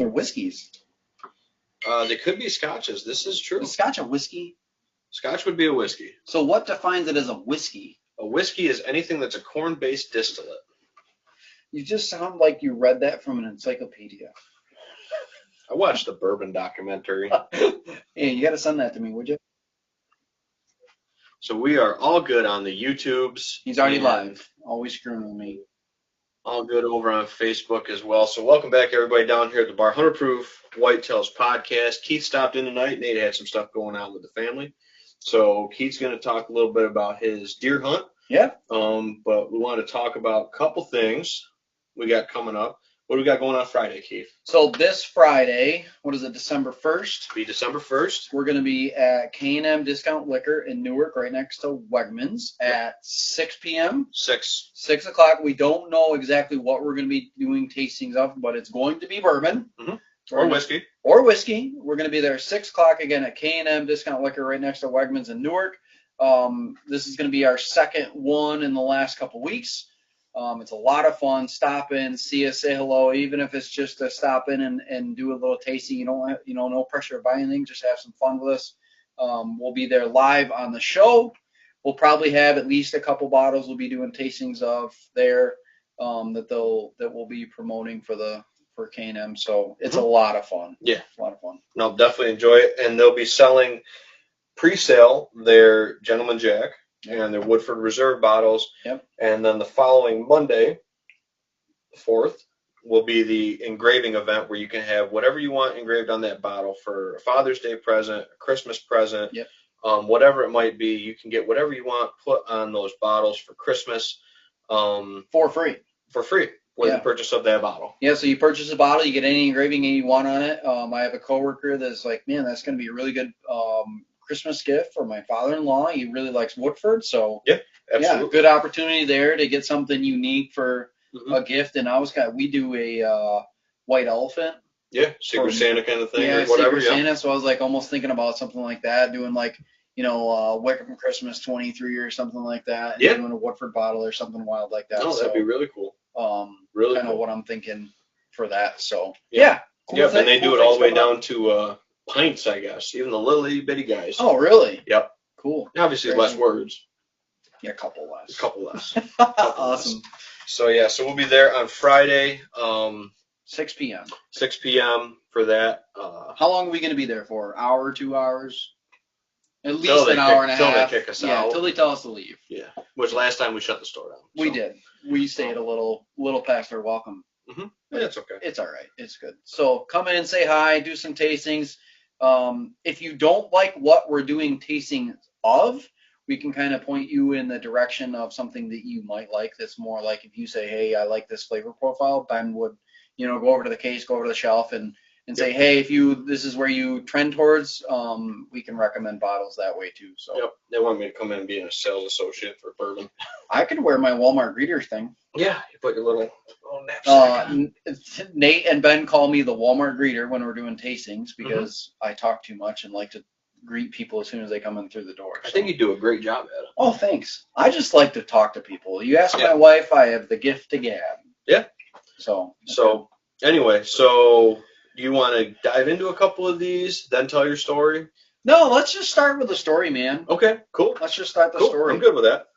they're whiskeys. They could be scotches. This is true. Is Scotch a whiskey? Scotch would be a whiskey. So what defines it as a whiskey? A whiskey is anything that's a corn-based distillate. You just sound like you read that from an encyclopedia. I watched the bourbon documentary. Hey, you got to send that to me, would you? So we are all good on the YouTubes. He's already live. Always screwing with me. All good over on Facebook as well. So welcome back, everybody, down here at the Bar. 100 Proof Whitetails Podcast. Keith stopped in tonight. Nate had some stuff going on with the family. So Keith's going to talk a little bit about his deer hunt. Yeah. But we want to talk about a couple things we got coming up. What do we got going on Friday, Keith? So this Friday, what is it, December 1st? Be December 1st. We're going to be at K&M Discount Liquor in Newark, right next to Wegmans at 6 p.m. 6 o'clock. We don't know exactly what we're going to be doing tastings of, but it's going to be bourbon. Mm-hmm. Or whiskey. Or whiskey. We're going to be there 6 o'clock again at K&M Discount Liquor right next to Wegmans in Newark. This is going to be our second one in the last couple weeks. It's a lot of fun. Stop in, see us, say hello, even if it's just to stop in and do a little tasting. You don't have, no pressure to buy anything. Just have some fun with us. We'll be there live on the show. We'll probably have at least a couple bottles we'll be doing tastings of there that we'll be promoting for K&M. So it's a lot of fun. Yeah. It's a lot of fun. No, definitely enjoy it. And they'll be selling pre-sale their Gentleman Jack and their Woodford Reserve bottles. Yep. And then the following Monday, the 4th, will be the engraving event where you can have whatever you want engraved on that bottle for a Father's Day present, a Christmas present, yep. Whatever it might be. You can get whatever you want put on those bottles for Christmas. For free. For free with the purchase of that bottle. Yeah, so you purchase a bottle, you get any engraving you want on it. I have a coworker that's like, man, that's going to be a really good Christmas gift for my father-in-law. He really likes Woodford, so yeah, absolutely. Yeah, good opportunity there to get something unique for a gift. And we do a white elephant. Yeah, Secret Santa kind of thing, yeah, or whatever. Secret Santa. So I was like almost thinking about something like that, doing like Wicker from Christmas 23 or something like that. And doing a Woodford bottle or something wild like that. Oh, that'd be really cool. Really kind of what I'm thinking for that. So yeah. Cool. Yep, and they do it all the way down to pints, I guess. Even the little itty bitty guys. Oh, really? Yep. Cool. Obviously, less words. Yeah, a couple less. Awesome. So we'll be there on Friday. 6 p.m. 6 p.m. for that. How long are we going to be there for? Hour, 2 hours? At least an hour and a half. Until they kick us out. Yeah, until they tell us to leave. Yeah. Which last time we shut the store down. So. We did. We stayed a little past our welcome. Mm-hmm. Yeah, it's okay. It's all right. It's good. So come in, say hi, do some tastings. If you don't like what we're doing tasting of, we can kind of point you in the direction of something that you might like. That's more like if you say, hey, I like this flavor profile, Ben would, go over to the case, go over to the shelf and say, hey, this is where you trend towards, we can recommend bottles that way too. So yep, they want me to come in and be a sales associate for bourbon. I could wear my Walmart greeter thing. Yeah, you put your little knapsack on. Nate and Ben call me the Walmart greeter when we're doing tastings because I talk too much and like to greet people as soon as they come in through the door. So. I think you do a great job at it. Oh, thanks. I just like to talk to people. You ask my wife, I have the gift to gab. Yeah. So anyway, so you want to dive into a couple of these, then tell your story? No, let's just start with the story, man. Okay, cool. Let's just start the story. I'm good with that.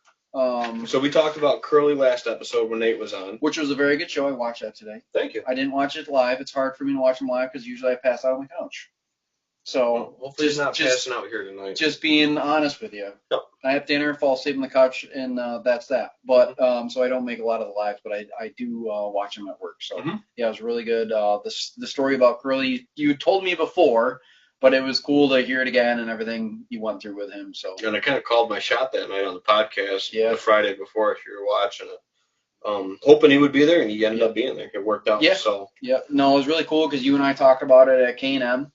So we talked about Curly last episode when Nate was on. Which was a very good show. I watched that today. Thank you. I didn't watch it live. It's hard for me to watch them live because usually I pass out on the couch. So hopefully he's not passing out here tonight. Just being honest with you. Yep. I have dinner, fall asleep on the couch, and that's that. But so I don't make a lot of the lives, but I do watch them at work. So yeah, it was really good. The story about Curly, you told me before, but it was cool to hear it again and everything you went through with him. So and I kind of called my shot that night on the podcast. The Friday before, if you were watching it. Hoping he would be there, and he ended up being there. It worked out. Yeah. So no, it was really cool because you and I talked about it at K&M.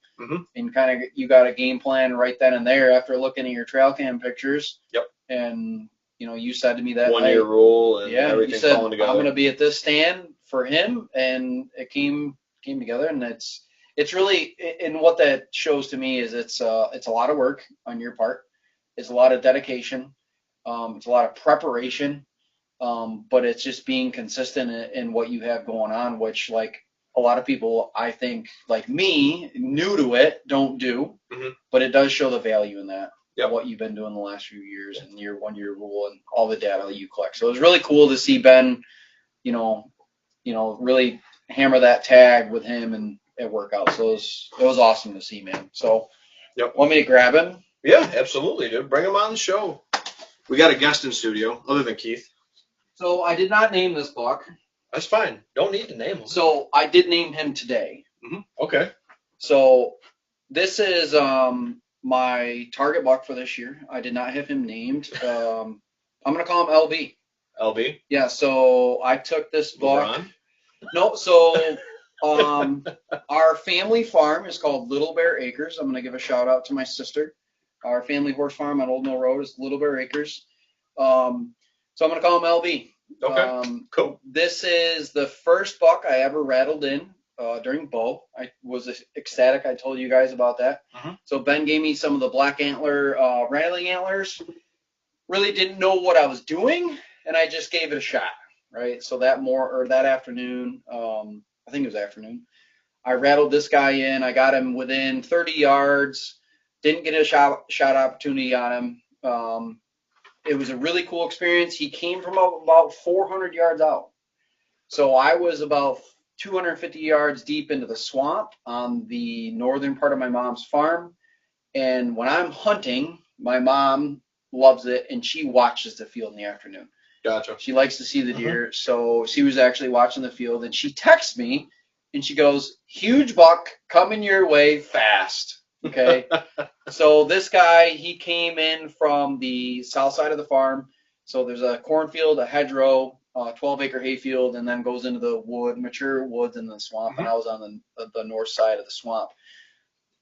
And kind of you got a game plan right then and there after looking at your trail cam pictures. Yep. And you said to me that 1 year rule and everything you said, falling together. I'm going to be at this stand for him, and it came together, and it's really, and what that shows to me is it's a lot of work on your part. It's a lot of dedication. It's a lot of preparation. But it's just being consistent in what you have going on, which like a lot of people, I think, like me, new to it, don't do. Mhm. But it does show the value in that, Yep. what you've been doing the last few years and your 1 year rule and all the data that you collect. So it was really cool to see Ben, you know, really hammer that tag with him and it work out. So it was awesome to see, man. So Yep. want me to grab him? Yeah, absolutely, dude. Bring him on the show. We got a guest in studio, other than Keith. So I did not name this buck. That's fine. Don't need to name him. So I did name him today. Okay. So this is my target buck for this year. I did not have him named. I'm gonna call him LB. LB. Yeah. So I took this buck. LeBron. No. So our family farm is called Little Bear Acres. I'm gonna give a shout out to my sister. Our family horse farm on Old Mill Road is Little Bear Acres. So I'm gonna call him LB. Okay. Cool. This is the first buck I ever rattled in during bow. I was ecstatic. I told you guys about that. So Ben gave me some of the black antler rattling antlers. Really didn't know what I was doing, and I just gave it a shot. Right. So that afternoon, I think it was afternoon, I rattled this guy in. I got him within 30 yards. Didn't get a shot opportunity on him. It was a really cool experience. He came from about 400 yards out. So I was about 250 yards deep into the swamp on the northern part of my mom's farm. And when I'm hunting, my mom loves it, and she watches the field in the afternoon. Gotcha. She likes to see the deer. So she was actually watching the field, and she texts me, and she goes, "Huge buck coming your way fast." Okay. So this guy, he came in from the south side of the farm. So there's a cornfield, a hedgerow, 12-acre hayfield, and then goes into the mature woods and the swamp. And I was on the north side of the swamp.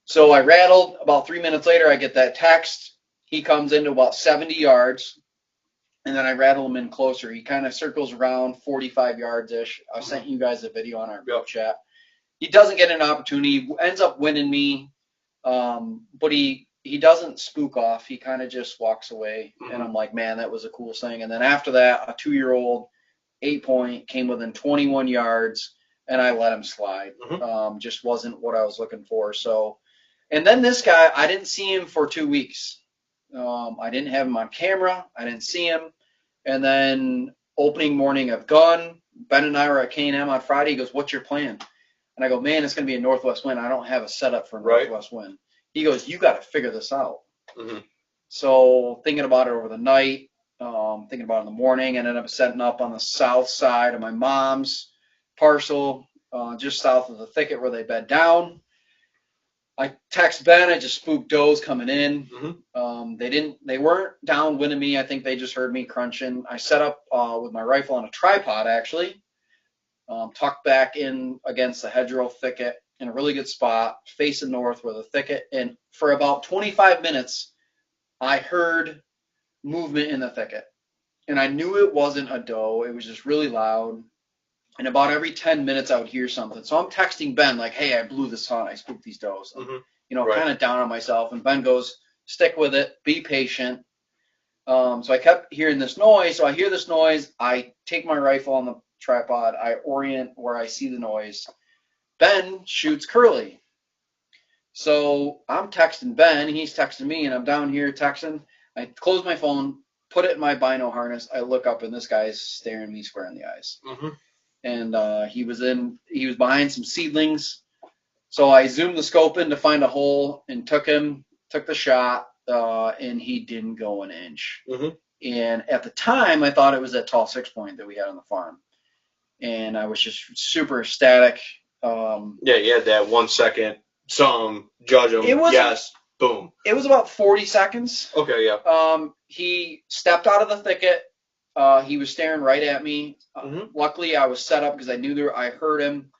So I rattled. About 3 minutes later, I get that text. He comes into about 70 yards, and then I rattle him in closer. He kind of circles around 45 yards-ish. I sent you guys a video on our group chat. He doesn't get an opportunity. He ends up winning me. But he doesn't spook off. He kind of just walks away. And I'm like, man, that was the coolest thing. And then after that, a 2-year-old 8-point came within 21 yards, and I let him slide. Just wasn't what I was looking for. So, and then this guy, I didn't see him for 2 weeks. I didn't have him on camera. I didn't see him. And then opening morning of gun, Ben and I were at K&M on Friday. He goes, "What's your plan?" And I go, "Man, it's going to be a northwest wind. I don't have a setup for a northwest wind." He goes, "You got to figure this out." So thinking about it over the night, thinking about it in the morning, and ended up setting up on the south side of my mom's parcel, just south of the thicket where they bed down. I text Ben. I just spooked does coming in. They weren't downwinding me. I think they just heard me crunching. I set up with my rifle on a tripod, actually. Tucked back in against the hedgerow thicket in a really good spot, facing north where the thicket. And for about 25 minutes, I heard movement in the thicket. And I knew it wasn't a doe. It was just really loud. And about every 10 minutes, I would hear something. So I'm texting Ben like, "Hey, I blew this hunt. I spooked these does." Kind of down on myself. And Ben goes, "Stick with it. Be patient." So I kept hearing this noise. So I hear this noise. I take my rifle on the tripod. I orient where I see the noise. Ben shoots Curly. So I'm texting Ben. He's texting me, and I'm down here texting. I close my phone, put it in my bino harness. I look up, and this guy's staring me square in the eyes. And he was behind some seedlings. So I zoomed the scope in to find a hole and took the shot, and he didn't go an inch. And at the time, I thought it was that tall 6-point that we had on the farm. And I was just super ecstatic. Yeah, you had that 1 second, judge him, yes, boom. It was about 40 seconds. Okay, yeah. He stepped out of the thicket. He was staring right at me. Luckily, I was set up because I knew I heard him.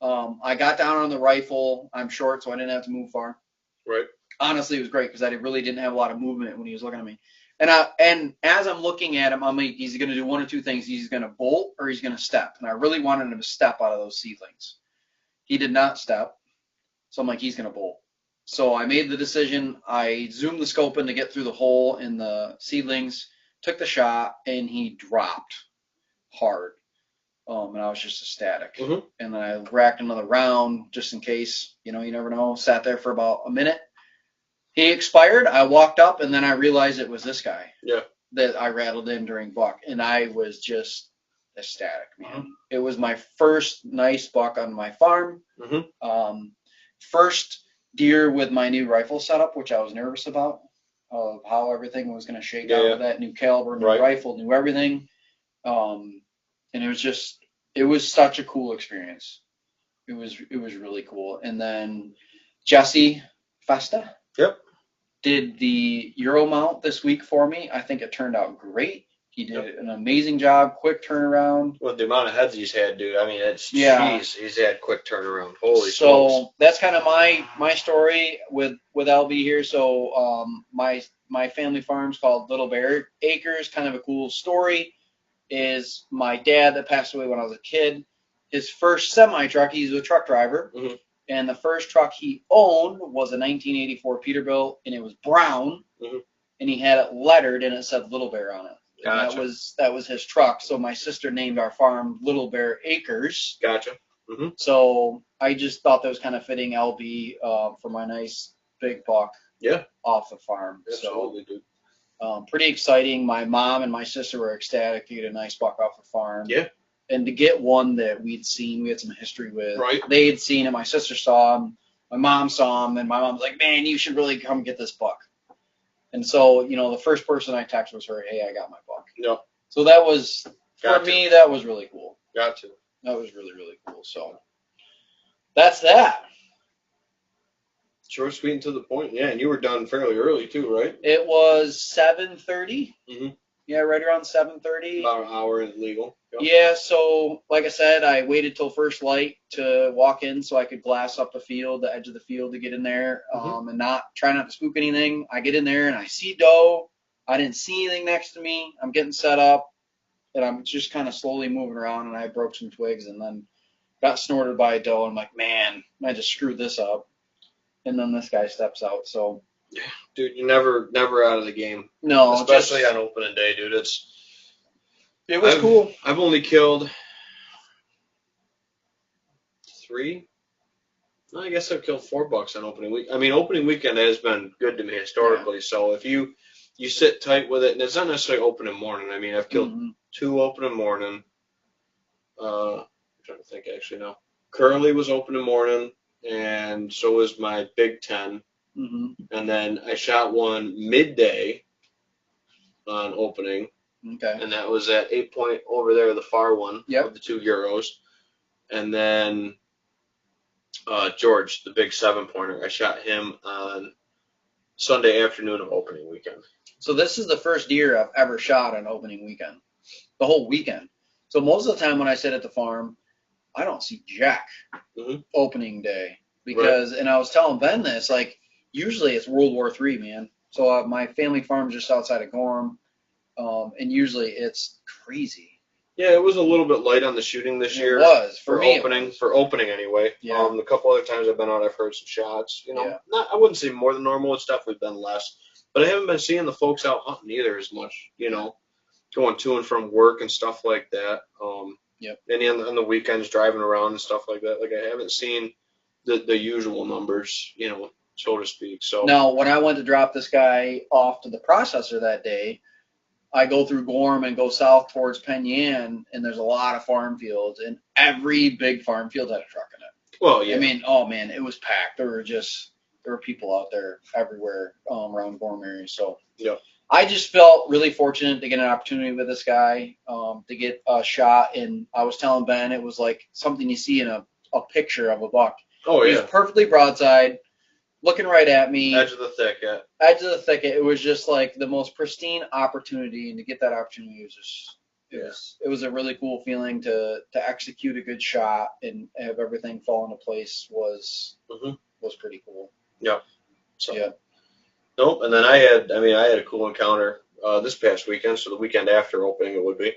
I got down on the rifle. I'm short, so I didn't have to move far. Right. Honestly, it was great because I really didn't have a lot of movement when he was looking at me. And as I'm looking at him, I'm like, he's going to do one of two things. He's going to bolt or he's going to step. And I really wanted him to step out of those seedlings. He did not step. So I'm like, he's going to bolt. So I made the decision. I zoomed the scope in to get through the hole in the seedlings, took the shot, and he dropped hard. And I was just ecstatic. Mhm. And then I racked another round just in case, you never know. Sat there for about a minute. He expired. I walked up, and then I realized it was this guy. Yeah. That I rattled in during buck, and I was just ecstatic, man. Mhm. It was my first nice buck on my farm. Mhm. First deer with my new rifle setup, which I was nervous about, of how everything was going to shake out with that new caliber, new rifle, new everything. And it was such a cool experience. It was really cool. And then Jesse Festa Yep. did the Euro mount this week for me. I think it turned out great. He did an amazing job, quick turnaround. Well, the amount of heads he's had, dude. I mean, jeez, he's had quick turnaround. Holy smokes. So that's kind of my story with LB here. So my family farm's called Little Bear Acres. Kind of a cool story is my dad that passed away when I was a kid. His first semi truck, he's a truck driver. Mhm. And the first truck he owned was a 1984 Peterbilt, and it was brown, Mhm. and he had it lettered, and it said Little Bear on it. Gotcha. And that was his truck. So my sister named our farm Little Bear Acres. Gotcha. Mhm. So I just thought that was kind of fitting LB for my nice big buck. Yeah. Off the farm. Absolutely, dude. Pretty exciting. My mom and my sister were ecstatic to get a nice buck off the farm. Yeah. And to get one that we had some history with. Right. They had seen it. My sister saw him. My mom saw him. And my mom's like, man, you should really come get this buck. And so, the first person I texted was her, hey, I got my buck. Yeah. So that was, for me, that was really cool. Got to. That was really, really cool. So that's that. Short, sweet, and to the point. Yeah, and you were done fairly early too, right? It was 7:30. Mhm. Yeah, right around 7:30. About an hour in legal. Yep. Yeah, so like I said, I waited till first light to walk in so I could glass up the field, the edge of the field to get in there, and try not to spook anything. I get in there and I see doe. I didn't see anything next to me. I'm getting set up, and I'm just kind of slowly moving around, and I broke some twigs and then got snorted by a doe. And I'm like, man, I just screwed this up. And then this guy steps out. So, dude, you're never out of the game. No, especially on opening day, dude. It was cool. I've only killed 3. I guess I've killed 4 bucks on opening week. I mean, opening weekend has been good to me historically. Yeah. So if you sit tight with it, and it's not necessarily opening morning. I mean, I've killed 2 opening morning. I'm trying to think actually now. Curly was opening morning, and so was my Big Ten. And then I shot one midday on opening. Okay. And that was at 8 Point over there, the far one of the 2 Euros. And then George, the big 7-pointer, I shot him on Sunday afternoon of opening weekend. So this is the first deer I've ever shot on opening weekend, the whole weekend. So most of the time when I sit at the farm, I don't see jack opening day because, and I was telling Ben this, like usually it's World War III, man. So my family farm's just outside of Gorham, and usually it's crazy. Yeah, it was a little bit light on the shooting this year. It was for me. For opening anyway. Yeah. A couple other times I've been out, I've heard some shots. I wouldn't say more than normal. It's definitely been less. But I haven't been seeing the folks out hunting either as much. Going to and from work and stuff like that. And on the weekends driving around and stuff like that. Like I haven't seen the usual numbers, so to speak. So now when I went to drop this guy off to the processor that day, I go through Gorham and go south towards Penn Yan, and there's a lot of farm fields, and every big farm field had a truck in it. Well, yeah. I mean, oh man, it was packed. There were people out there everywhere around Gorham area. So yeah. I just felt really fortunate to get an opportunity with this guy, to get a shot. And I was telling Ben, it was like something you see in a picture of a buck. Oh, yeah. He was perfectly broadside, looking right at me. Edge of the thicket. Edge of the thicket. It was just like the most pristine opportunity, and to get that opportunity was just, it was a really cool feeling to execute a good shot and have everything fall into place was pretty cool. Yeah. So, yeah. Nope. And then I had a cool encounter this past weekend. So the weekend after opening it would be.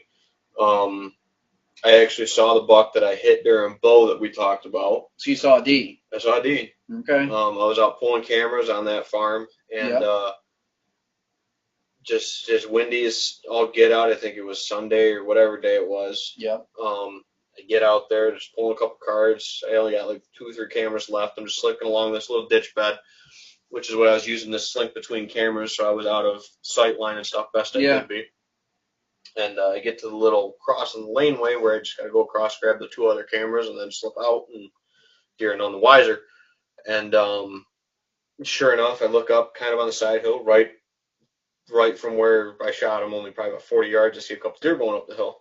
I actually saw the buck that I hit during bow that we talked about. So you saw a D. I saw a D. Okay. I was out pulling cameras on that farm, and just windy as all get out. I think it was Sunday or whatever day it was. Yep. I get out there, just pulling a couple cards. I only got like 2 or 3 cameras left. I'm just slinking along this little ditch bed, which is what I was using to slink between cameras, so I was out of sight line and stuff best I could be. And I get to the little cross in the laneway where I just got to go across, grab the 2 other cameras, and then slip out, and deer none the wiser. And sure enough, I look up kind of on the side hill, right from where I shot him, only probably about 40 yards. I see a couple deer going up the hill.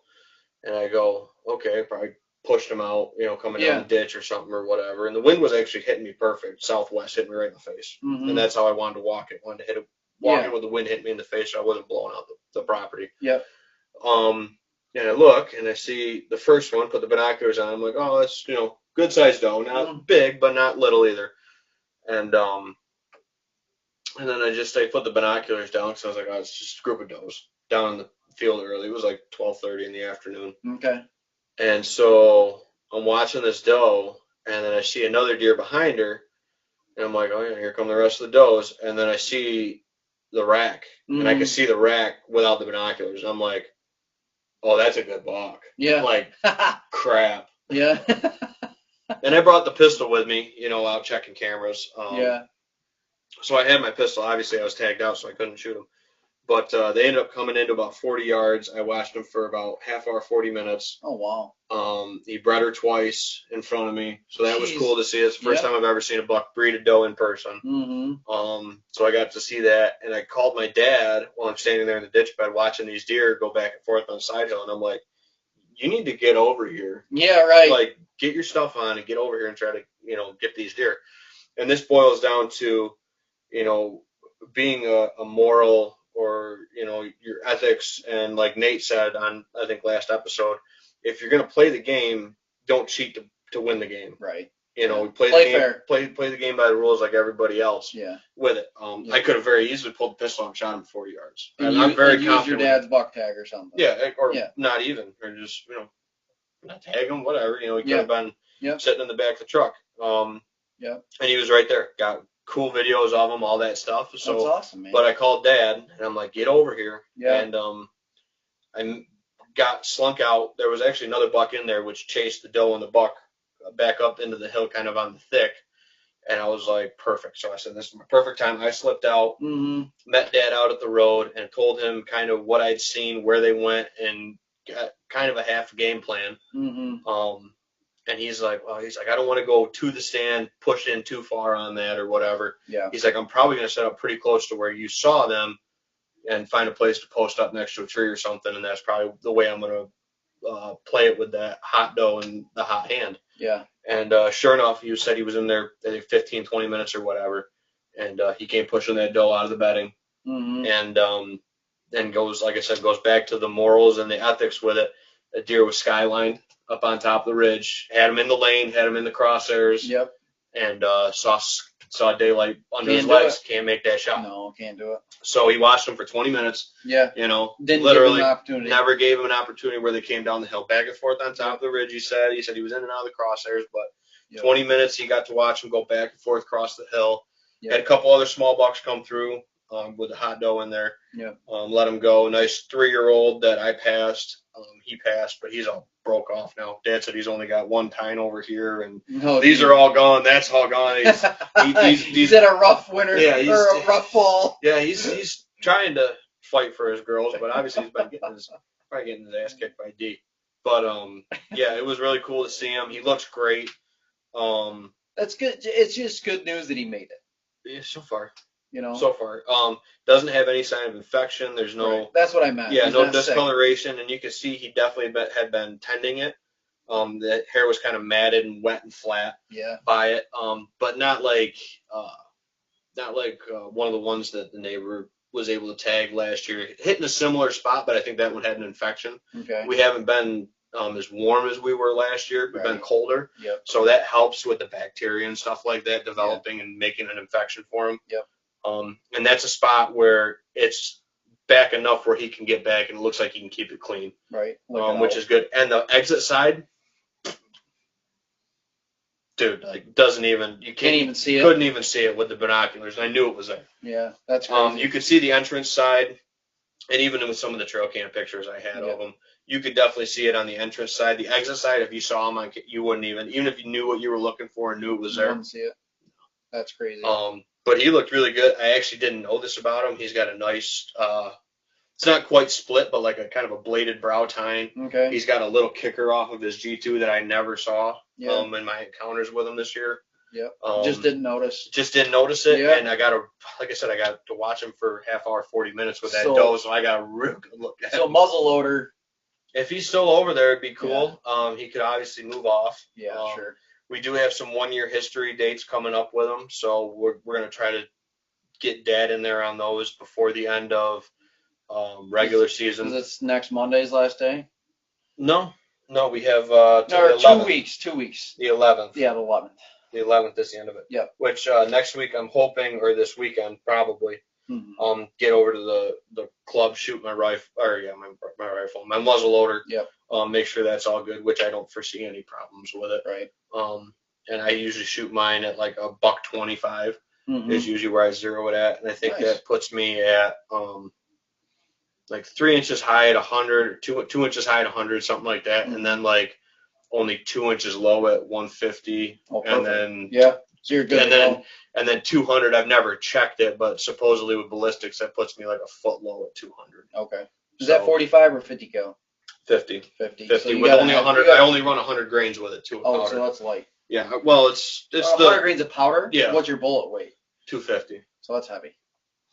And I go, okay, probably pushed them out, coming down the ditch or something or whatever. And the wind was actually hitting me perfect. Southwest hit me right in the face. Mm-hmm. And that's how I wanted to walk it. Wanted to hit it, walk it with the wind hitting me in the face so I wasn't blowing out the property. Yep. And I look and I see the first one, put the binoculars on. I'm like, oh, that's, good sized doe. Not big, but not little either. And then I put the binoculars down because I was like, oh, it's just a group of does down in the field early. It was like 12:30 in the afternoon. Okay. And so I'm watching this doe, and then I see another deer behind her, and I'm like, oh yeah, here come the rest of the does. And then I see the rack, and I can see the rack without the binoculars. I'm like, oh, that's a good buck. Yeah. Like, crap. Yeah. And I brought the pistol with me, out checking cameras. So I had my pistol. Obviously, I was tagged out, so I couldn't shoot him. But they ended up coming into about 40 yards. I watched him for about half hour, 40 minutes. Oh, wow. He bred her twice in front of me, so that was cool to see. It's the first time I've ever seen a buck breed a doe in person. Mm-hmm. So I got to see that, and I called my dad while I'm standing there in the ditch bed watching these deer go back and forth on the side hill, and I'm like, you need to get over here. Yeah, right. Like, get your stuff on and get over here and try to, get these deer. And this boils down to, being a moral or, your ethics. And like Nate said on, I think, last episode, if you're going to play the game, don't cheat to win the game. Right. Play the game, fair. Play the game by the rules like everybody else. Yeah. With it. I could have very easily pulled the pistol and shot him 40 yards. And I'm very confident. Use your dad's buck tag or something. Yeah, or not even. Or just, not tag him, whatever. He could have been sitting in the back of the truck. And he was right there. Got cool videos of him, all that stuff. So, that's awesome, man. But I called Dad, and I'm like, get over here. Yeah. And I got slunk out. There was actually another buck in there, which chased the doe and the buck back up into the hill, kind of on the thick. And I was like, perfect. So I said, this is my perfect time. I slipped out, met Dad out at the road, and told him kind of what I'd seen, where they went, and got kind of a half game plan. And he's like, I don't want to go to the stand, push in too far on that or whatever. Yeah. He's like, I'm probably going to set up pretty close to where you saw them and find a place to post up next to a tree or something. And that's probably the way I'm going to play it with that hot doe and the hot hand. Yeah. And sure enough, you said he was in there, I think, 15, 20 minutes or whatever. And he came pushing that doe out of the bedding. And then goes back to the morals and the ethics with it. A deer was skylined up on top of the ridge, had him in the lane, had him in the crosshairs. Yep. And saw daylight under his legs. Can't make that shot. No, can't do it. So he watched him for 20 minutes. Yeah. Didn't literally give him an opportunity. Never gave him an opportunity where they came down the hill, back and forth on top of the ridge. He said he was in and out of the crosshairs, but 20 minutes he got to watch him go back and forth across the hill. Yep. Had a couple other small bucks come through with a hot doe in there. Yeah. Let him go. Nice 3-year-old that I passed. He passed, but he's all broke off now. Dad said he's only got one tine over here, and these are all gone. That's all gone. He's had a rough winter or a rough fall. Yeah, he's trying to fight for his girls, but obviously he's been getting his ass kicked by D. But it was really cool to see him. He looks great. That's good. It's just good news that he made it. Yeah, so far. So far. Doesn't have any sign of infection. There's no. Right. That's what I meant. Yeah, no discoloration, and you can see he definitely had been tending it. The hair was kind of matted and wet and flat. Yeah. By it. But not like one of the ones that the neighbor was able to tag last year. Hitting a similar spot, but I think that one had an infection. Okay. We haven't been as warm as we were last year. We've been colder. Yep. So that helps with the bacteria and stuff like that developing and making an infection for him. Yep. And that's a spot where it's back enough where he can get back and it looks like he can keep it clean. Right. Which is good. And the exit side, dude, you can't even see it. Couldn't even see it with the binoculars. And I knew it was there. Yeah, that's crazy. You could see the entrance side, and even with some of the trail cam pictures I had of him, you could definitely see it on the entrance side. The exit side, if you saw him, you wouldn't even if you knew what you were looking for and knew it was You there. wouldn't see it. That's crazy. But he looked really good. I actually didn't know this about him. He's got a nice, it's not quite split, but like a kind of a bladed brow tine. Okay. He's got a little kicker off of his G2 that I never saw Yeah. in my encounters with him this year. Yep. Just didn't notice. Just didn't notice it. Yeah. And like I said, I got to watch him for half hour, 40 minutes with that So- doe, so I got a real good look at So him. muzzleloader. If he's still over there, it'd be cool. He could obviously move off. Yeah, sure. We do have some 1-year history dates coming up with him, so we're going to try to get Dad in there on those before the end of regular season. Is this next Monday's last day? No, we have No, the 2 weeks. 2 weeks. The 11th. Yeah, the 11th. The 11th is the end of it. Yep. Which next week I'm hoping, or this weekend probably, Mm-hmm. Get over to the club, shoot my rifle, my rifle, my muzzle loader. Yep. Make sure that's all good, which I don't foresee any problems with it. Right. And I usually shoot mine at like a $125 Mm-hmm. is usually where I zero it at, and I think Nice. that puts me at like 3 inches high at 100, or 2 inches high at 100, something like that, and then like only 2 inches low at 150, Oh, and perfect. then Yeah. So you're good. and then 200. I've never checked it, but supposedly with ballistics that puts me like a foot low at 200. Okay. Is So- that 45 or 50 cal? 50. 50. 50 you with gotta only have- 100. you got- I only run 100 grains with it too. Oh, Powder. so that's light. Yeah. Well, it's 100 grains of powder? Yeah. What's your bullet weight? 250. So that's heavy.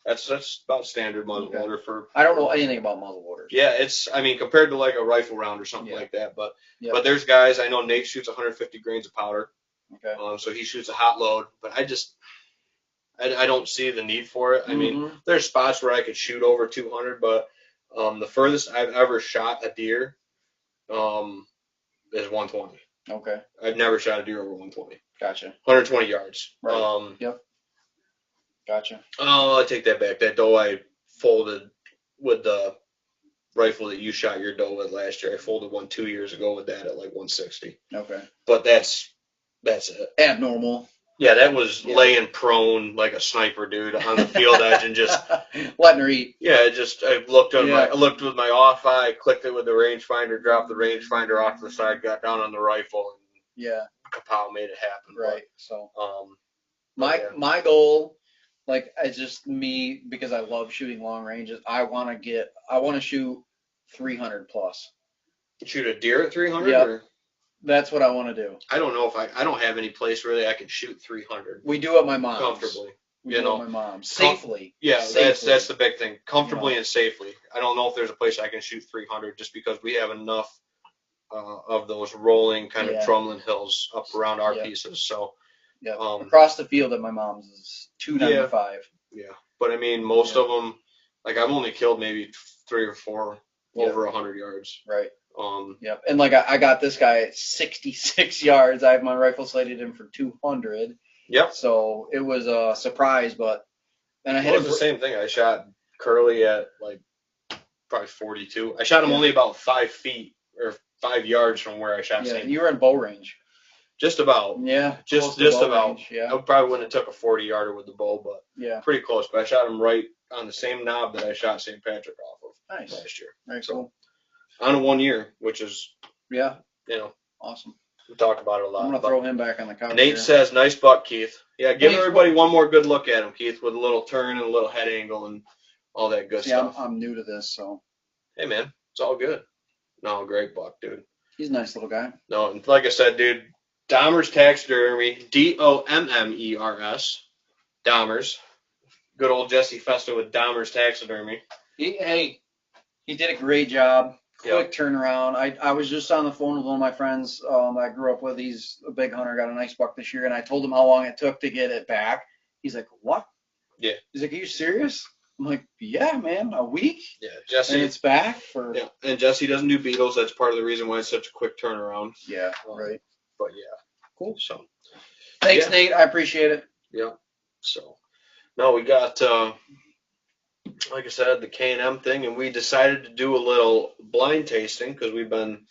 That's about standard muzzle Okay. loader for. I don't know anything about muzzle loaders. Yeah, compared to like a rifle round or something Yeah. like that. But Yeah. but there's guys I know. Nate shoots 150 grains of powder. Okay. So he shoots a hot load. But I don't see the need for it. I mean, Mhm. there's spots where I could shoot over 200, but the furthest I've ever shot a deer is 120. Okay. I've never shot a deer over 120. Gotcha. 120 yards. Right. Gotcha. Oh, I take that back. That doe I folded with the rifle that you shot your doe with last year. I folded one 2 years ago with that at like 160. Okay. But that's it. Abnormal. Yeah, that was Yeah. laying prone like a sniper, dude, on the field edge and just letting her eat. yeah, I looked on Yeah. I looked with my off eye, clicked it with the rangefinder, dropped the rangefinder off to the side, got down on the rifle, and Yeah. kapow, made it happen. Right. So But, yeah. my goal, like, it's just me, because I love shooting long ranges. I want to shoot 300 plus. Shoot a deer at 300? Yep. Or? That's what I want to do. I don't know if I don't have any place really I can shoot 300 We do at my mom's. comfortably. We you do know. at my mom's. Safely. Yeah, Safely. that's the big thing. Comfortably You know. and safely. I don't know if there's a place I can shoot 300 just because we have enough of those rolling kind of Yeah. Drumlin hills up around our Yeah. pieces. So Yeah. Um, Across the field at my mom's is 295. yeah, but I mean most Yeah. of them, like I've only killed maybe 3 or 4 Yeah. over 100 yards. Right. Um, Yep. And like I got this guy at 66 yards. I have my rifle sighted him for 200. Yep. So it was a surprise, but and I It had was the same thing. I shot Curly at like probably 42. I shot him Yeah. only about 5 feet or 5 yards from where I shot Yeah, St. you were in bow range. Just about. Yeah. Just close to bow about. range, Yeah. I probably wouldn't have took a 40-yarder with the bow, but Yeah. pretty close. But I shot him right on the same knob that I shot St. Patrick off of Nice. last year. Very So, cool. on a 1 year, which is, Yeah. you know, Awesome. we talk about it a lot. I'm gonna but throw him back on the couch. Nate here. says, nice buck, Keith. Yeah, give Thanks, everybody one more good look at him, Keith, with a little turn and a little head angle and all that good See, stuff. I'm new to this, so Hey, man, it's all good. No, great buck, dude. he's a nice little guy. No, and like I said, dude, Dahmer's Taxidermy, Dommers, Dahmer's. Good old Jesse Festa with Dahmer's Taxidermy. He did a great job. Yeah. Quick turnaround. I was just on the phone with one of my friends that I grew up with. He's a big hunter, got a nice buck this year, and I told him how long it took to get it back. He's like, "What?" Yeah. He's like, "Are you serious?" I'm like, "Yeah, man, a week, Yeah, and Jesse. it's back for." Yeah, and Jesse doesn't do beetles. That's part of the reason why it's such a quick turnaround. Yeah, right. But yeah, Cool. so Thanks, Yeah. Nate. I appreciate it. yeah, so no, we got like I said, the K&M thing, and we decided to do a little blind tasting because we've been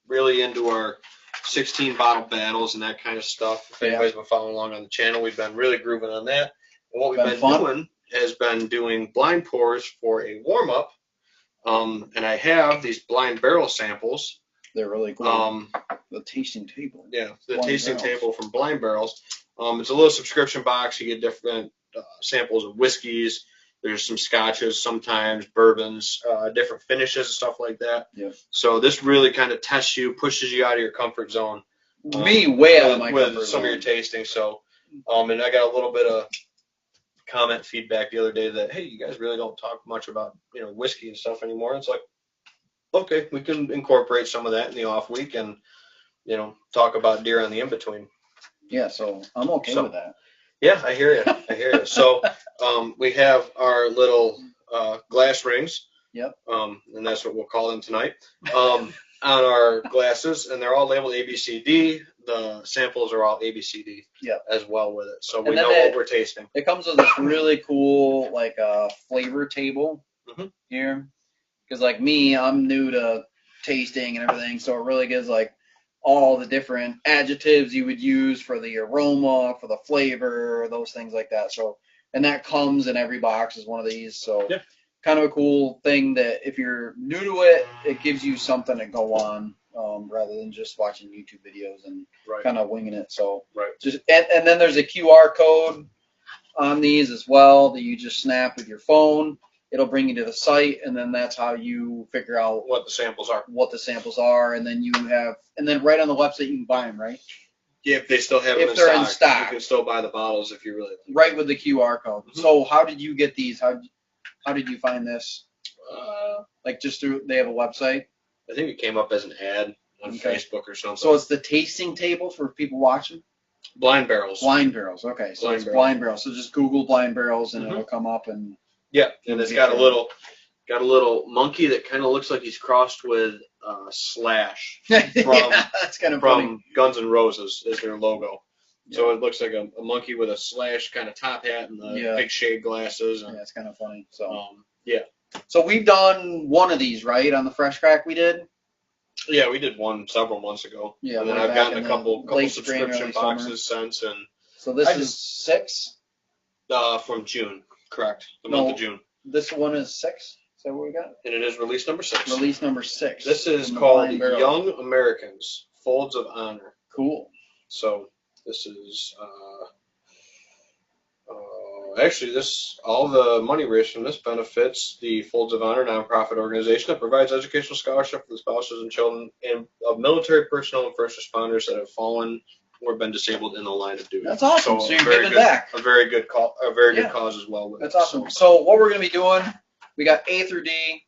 really into our 16 bottle battles and that kind of stuff. If Yeah. anybody's been following along on the channel, we've been really grooving on that. And what we've Been been fun. doing has been doing blind pours for a warm up And I have these blind barrel samples. They're really cool. The tasting table. Yeah, the Blind tasting Barrels. table from Blind Barrels. It's a little subscription box. You get different samples of whiskeys. There's some scotches, sometimes bourbons, different finishes and stuff like that. Yep. So this really kind of tests you, pushes you out of your comfort zone. Me way out of my comfort with some zone. of your tasting. So, and I got a little bit of comment feedback the other day that, hey, you guys really don't talk much about whiskey and stuff anymore. It's like, okay, we can incorporate some of that in the off week and talk about deer on the in between. Yeah, so I'm okay with that. Yeah, I hear you. I hear you. So we have our little glass rings. Yep. And that's what we'll call them tonight. On our glasses, and they're all labeled ABCD. The samples are all ABCD. Yep. As well with it, so we And know then what we're tasting. It comes with this really cool flavor table here, because like me, I'm new to tasting and everything, so it really gives like all the different adjectives you would use for the aroma, for the flavor, those things like that. So, and that comes in every box is one of these. So, Yeah. Kind of a cool thing that if you're new to it, it gives you something to go on rather than just watching YouTube videos and kind of winging it. So, just and then there's a QR code on these as well that you just snap with your phone. It'll bring you to the site, and then that's how you figure out what the samples are. And then then right on the website you can buy them, right? Yeah, if they still have them If they're in stock. you can still buy the bottles if you really like. Right with the QR code. So how did you get these? How did you find this? Like just through, they have a website? I think it came up as an ad on Facebook or something. So it's the tasting table for people watching? Blind Barrels. Blind Barrels, okay. So it's Blind Barrels. So just Google Blind Barrels and it'll come up and. Yeah, and it's got a little monkey that kind of looks like he's crossed with Slash that's kind of from funny. Guns N' Roses is their logo. Yeah. So it looks like a monkey with a Slash kind of top hat and the big shade glasses. And, it's kind of funny. So yeah. So we've done one of these, right? On the Fresh Crack we did? Yeah, we did one several months ago. Yeah, and then I've gotten a couple subscription boxes since. And so this is 6? From June, correct. The month of June. This one is 6? Is that what we got? And it is release number 6. Release number 6. This is called Young Americans, Folds of Honor. Cool. So this is actually all the money raised from this benefits the Folds of Honor nonprofit organization that provides educational scholarship for the spouses and children of military personnel and first responders that have fallen or been disabled in the line of duty. That's awesome. So you're giving back. A very good cause as well. That's awesome. So what we're going to be doing, we got A through D.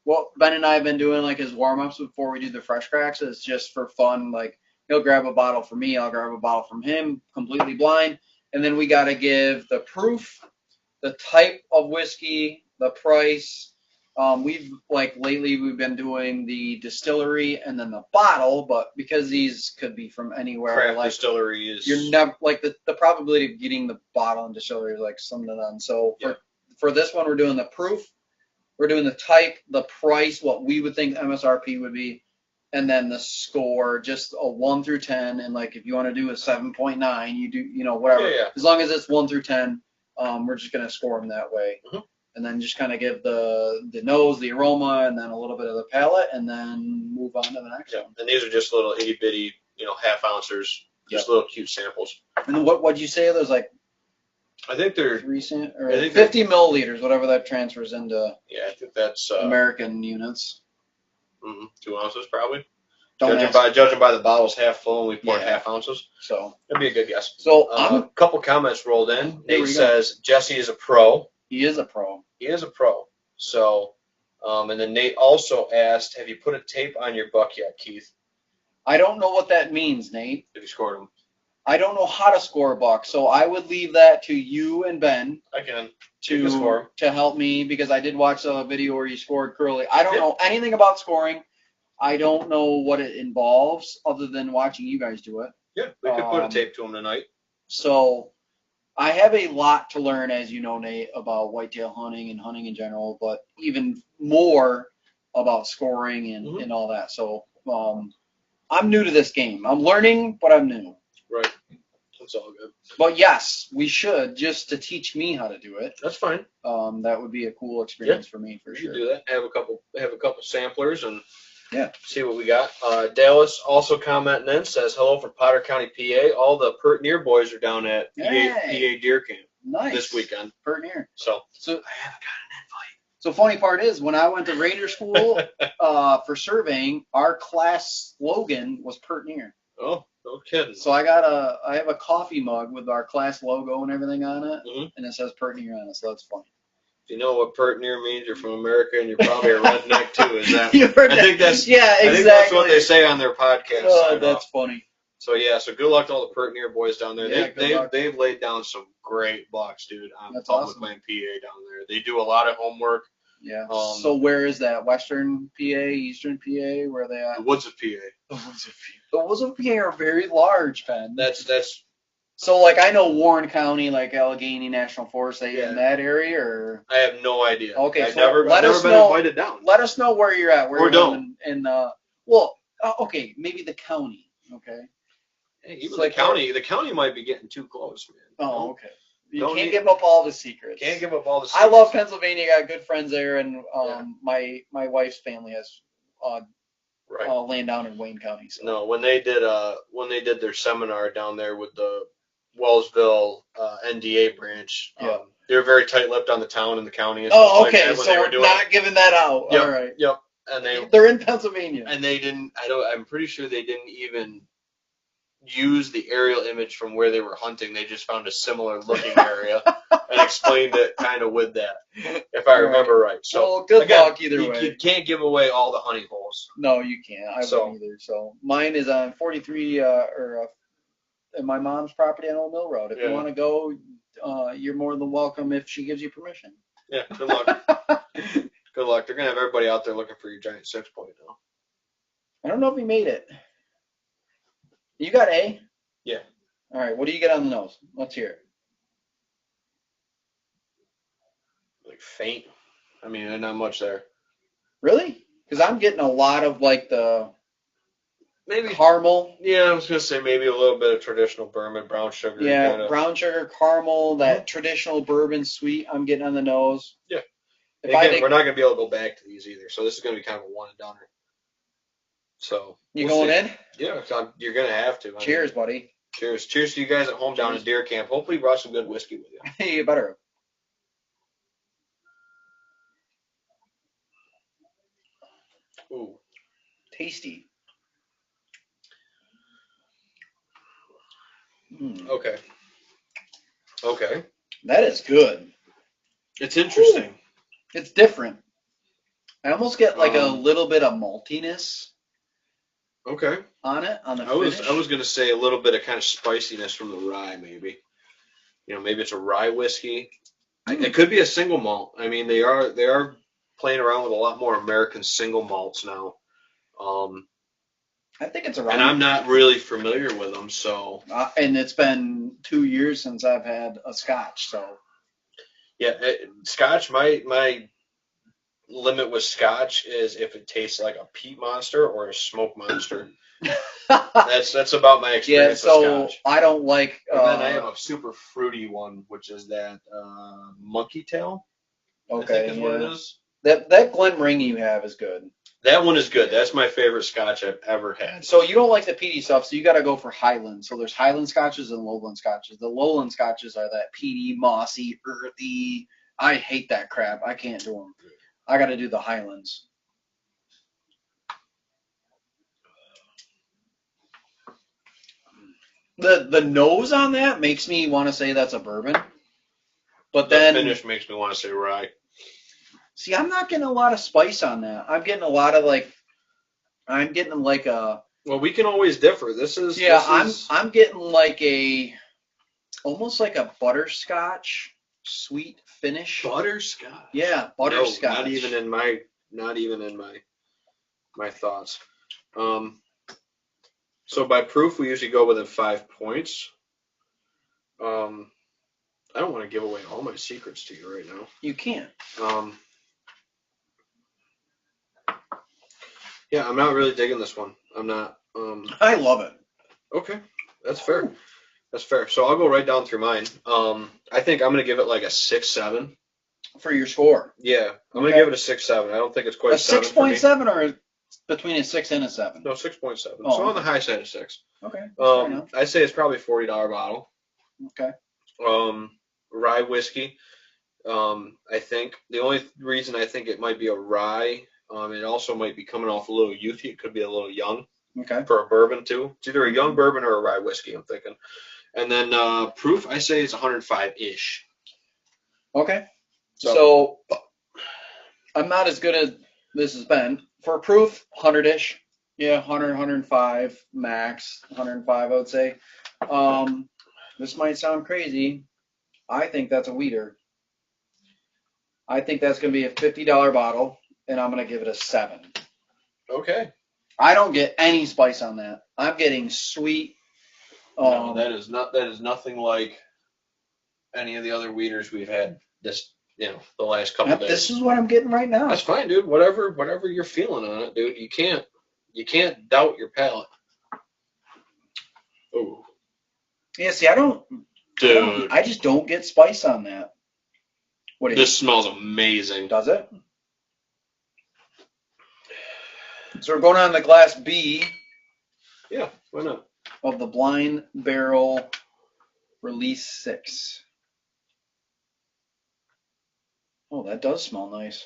What Ben and I have been doing like as warm-ups before we do the Fresh Cracks is just for fun. Like he'll grab a bottle for me, I'll grab a bottle from him, completely blind. And then we got to give the proof, the type of whiskey, the price. Lately we've been doing the distillery and then the bottle, but because these could be from anywhere. Craft distillery is. You're never like the probability of getting the bottle and distillery is like slim to none. So for this one, we're doing the proof, we're doing the type, the price, what we would think MSRP would be, and then the score, just a 1 through 10. And like if you want to do a 7.9, you do whatever. Yeah. As long as it's 1 through 10, we're just gonna score them that way. And then just kind of give the nose, the aroma, and then a little bit of the palate, and then move on to the next one. And these are just little itty bitty, half ouncers, just little cute samples. And what'd you say? There's like. I think they're 50 milliliters, whatever that transfers into. Yeah, I think that's American units. 2 ounces probably. Judging by the bottle's half full, and we poured half ounces. So that'd be a good guess. So a couple comments rolled in. Nate says Jesse is a pro. He is a pro. He is a pro. So, and then Nate also asked, "Have you put a tape on your buck yet, Keith?" I don't know what that means, Nate. If you scored him. I don't know how to score a buck, so I would leave that to you and Ben. I can. To help me, because I did watch a video where you scored Curly. I don't know anything about scoring. I don't know what it involves other than watching you guys do it. Yeah, we could put a tape to him tonight. So I have a lot to learn, as you know, Nate, about whitetail hunting and hunting in general, but even more about scoring and all that. So I'm new to this game. I'm learning, but I'm new. Right. it's all good. But yes, we should, just to teach me how to do it. That's fine. That would be a cool experience for me, for You sure. can do that. Have a couple samplers and Yeah. see what we got. Dallas also commenting in, says hello from Potter County, PA. All the Pert Near boys are down at PA Deer Camp Nice. this weekend. Pert Near. So I haven't gotten an invite. So funny part is, when I went to Ranger School for surveying, our class slogan was Pert Near. Oh, no kidding. So I have a coffee mug with our class logo and everything on it, and it says Pert Near on it. So that's funny. If you know what Pert Near means, you're from America and you're probably a redneck too. Is that? You heard I think that's exactly. I think that's what they say on their podcast. Oh, that's funny. So yeah, so good luck to all the Pert Near boys down there. Yeah, they've laid down some great blocks, dude, on That's Public awesome. Land, PA down there. They do a lot of homework. Yeah. So where is that? Western PA, Eastern PA? Where are they at? The woods of PA. The woods of PA. The woods of PA are very large, Ben. That's So like I know Warren County, like Allegheny National Forest, they in that area, or I have no idea. Okay, I've so never let us been know- invited down. let us know where you're at. Where Or you're don't. living okay, maybe the county. Okay. Hey, even It's the like- the county might be getting too close, man. Oh, okay. You Don't can't need- give up all the secrets. Can't give up all the I secrets. love Pennsylvania. Got good friends there, and Yeah. my wife's family has Right. land down in Wayne County. So. No, when they did their seminar down there with the Wellsville NDA branch, Yeah. they were very tight-lipped on the town and the county. And Oh, stuff like okay. that when So they were we're doing not giving that out. Yep, All right. Yep. And They're in Pennsylvania. they didn't. I'm pretty sure they didn't even use the aerial image from where they were hunting. They just found a similar looking area and explained it kind of with that, if I remember right. So well, good again, luck either way. You can't give away all the honey holes. No, you can't. I So- wouldn't either. So mine is on 43 in my mom's property on Old Mill Road. If you Yeah. want to go, you're more than welcome if she gives you permission. Yeah. Good luck. Good luck. They're gonna have everybody out there looking for your giant 6-point now. I don't know if he made it. You got A? Yeah. All right. What do you get on the nose? Let's hear it. Like faint. I mean, there's not much there. Really? Because I'm getting a lot of like the Maybe. caramel. Yeah, I was gonna say maybe a little bit of traditional bourbon, brown sugar. Yeah, kinda. brown sugar, caramel, that traditional bourbon sweet I'm getting on the nose. Yeah. If I Again, think we're not gonna be able to go back to these either, so this is gonna be kind of a one and doner. So you we'll going see. in? Yeah, you're gonna have to. I mean, Cheers, buddy. cheers to you guys at home down in Deer Camp. Hopefully, you brought some good whiskey with you. You better. Ooh, Tasty. Mm, okay. Okay, that is good. it's interesting. It's different. I almost get like a Um, little bit of maltiness Okay, on it, on the I was finish. gonna say a little bit of kind of spiciness from the rye, maybe. You know, maybe it's a rye whiskey. It could be a single malt. I mean, they are playing around with a lot more American single malts now. I think it's And around. I'm not really familiar with them, so And it's been 2 years since I've had a Scotch, so. yeah. Scotch, my limit with Scotch is if it tastes like a peat monster or a smoke monster. That's about my Yeah, experience so with Scotch. I don't like. And then I have a super fruity one, which is that monkey tail. I think is what it is. That Glenmorangie you have is good. That one is good. That's my favorite Scotch I've ever had. So you don't like the peaty stuff, so you got to go for Highland. So there's Highland Scotches and Lowland Scotches. The Lowland Scotches are that peaty, mossy, earthy. I hate that crap. I can't do them. I got to do the Highlands. The nose on that makes me want to say that's a bourbon. But The then, finish makes me want to say rye. see, I'm not getting a lot of spice on that. I'm getting a lot of I'm getting like a, Well, we can always differ. This is I'm getting like a, almost like a butterscotch sweet finish. butterscotch. Yeah, No, butterscotch. not even in my thoughts. So by proof, we usually go within 5 points. I don't want to give away all my secrets to you right now. You can't. Yeah, I'm not really digging this one. I'm not. I love it. Okay, that's fair. That's fair. So I'll go right down through mine. I think I'm gonna give it like a 6.7. For your score. Yeah, I'm gonna Okay. give it a 6.7. I don't think it's quite A 7 for me. 6.7 or between a 6 and a 7? No, 6.7. Oh, So on the okay. high side of 6. Okay. That's fair enough. I'd say it's probably $40 bottle. Okay. Rye whiskey. I think the only reason I think it might be a rye, it also might be coming off a little youthy. It could be a little young Okay. for a bourbon too. It's either a young bourbon or a rye whiskey, I'm thinking. And then proof, I say it's 105-ish. Okay. So I'm not as good as this has been. For proof, 100-ish. Yeah, 100, 105 max. 105, I would say. This might sound crazy. I think that's a weeder. I think that's going to be a $50 bottle, and I'm going to give it a 7. Okay. I don't get any spice on that. I'm getting sweet. No, that is nothing like any of the other weeders we've had this, the last couple days. This is what I'm getting right now. That's fine, dude. Whatever you're feeling on it, dude. You can't doubt your palate. Oh. Yeah, see, I just don't get spice on that. This smells amazing. Does it? So we're going on the glass B. Yeah, why not? Of the Blind Barrel Release 6. Oh, that does smell nice.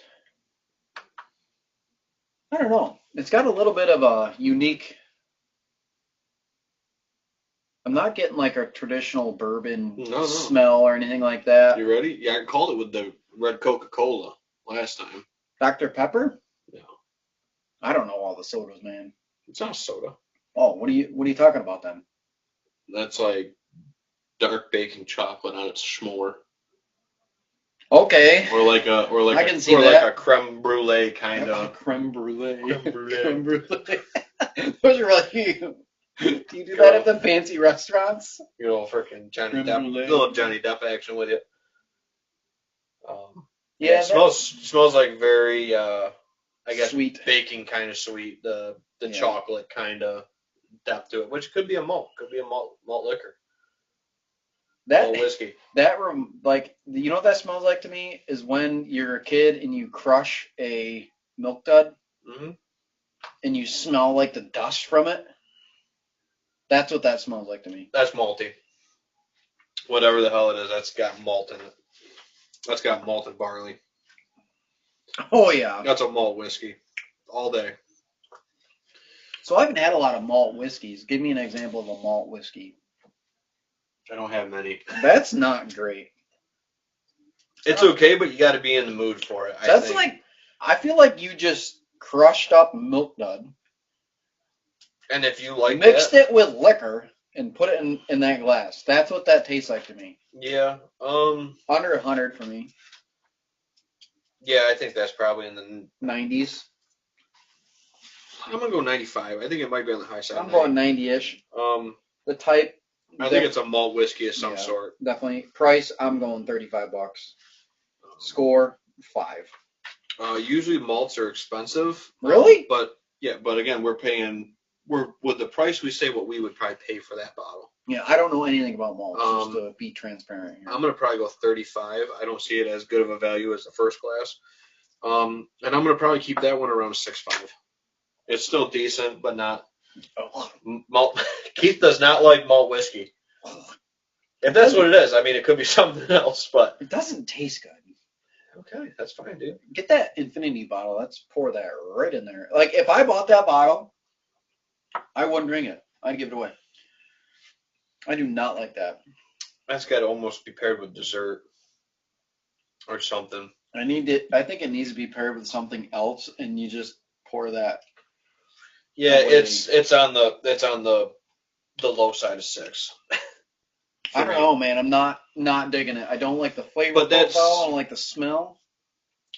I don't know. It's got a little bit of a unique. I'm not getting like a traditional bourbon smell or anything like that. You ready? Yeah, I called it with the red Coca-Cola last time. Dr. Pepper? No. I don't know all the sodas, man. It's not soda. Oh, what are you talking about then? That's like dark baking chocolate on its s'more. Okay. Or like I can see like that. a creme brulee kind of. Creme brulee. Creme brulee. Creme brulee. Those are really. Do you do that at the fancy restaurants? You know, freaking Johnny Creme Depp, brulee. little Johnny Depp action with you. Yeah, it smells like very, I guess, sweet, baking kind of sweet. The chocolate kind of depth to it, which could be a malt liquor. Malt whiskey. Like, you know what that smells like to me is when you're a kid and you crush a milk dud, and you smell like the dust from it. That's what that smells like to me. That's malty. Whatever the hell it is, that's got malt in it. That's got malted barley. Oh, yeah. That's a malt whiskey. All day. So I haven't had a lot of malt whiskeys. Give me an example of a malt whiskey. I don't have many. That's not great. It's okay, but you got to be in the mood for it. I feel like you just crushed up milk dud. And if you like mixed it with liquor and put it in that glass. That's what that tastes like to me. Yeah. Under 100 for me. Yeah, I think that's probably in the 90s. I'm gonna go 95. I think it might be on the high side. I'm going 90-ish. The type. I think it's a malt whiskey of some sort. Definitely. Price, I'm going $35. Score, 5. Usually malts are expensive. Really? But again, we're with the price we say what we would probably pay for that bottle. Yeah, I don't know anything about malts, just to be transparent here. I'm gonna probably go 35. I don't see it as good of a value as the first class. And I'm gonna probably keep that one around 6.5. It's still decent, but not malt. Keith does not like malt whiskey. If that's what it is, I mean, it could be something else, but it doesn't taste good. Okay, that's fine, dude. Get that infinity bottle. Let's pour that right in there. Like, if I bought that bottle, I wouldn't drink it. I'd give it away. I do not like that. That's got to almost be paired with dessert or something. I think it needs to be paired with something else, and you just pour that. Yeah, it's on the low side of 6. I don't know, man. I'm not digging it. I don't like the flavor profile. I don't like the smell.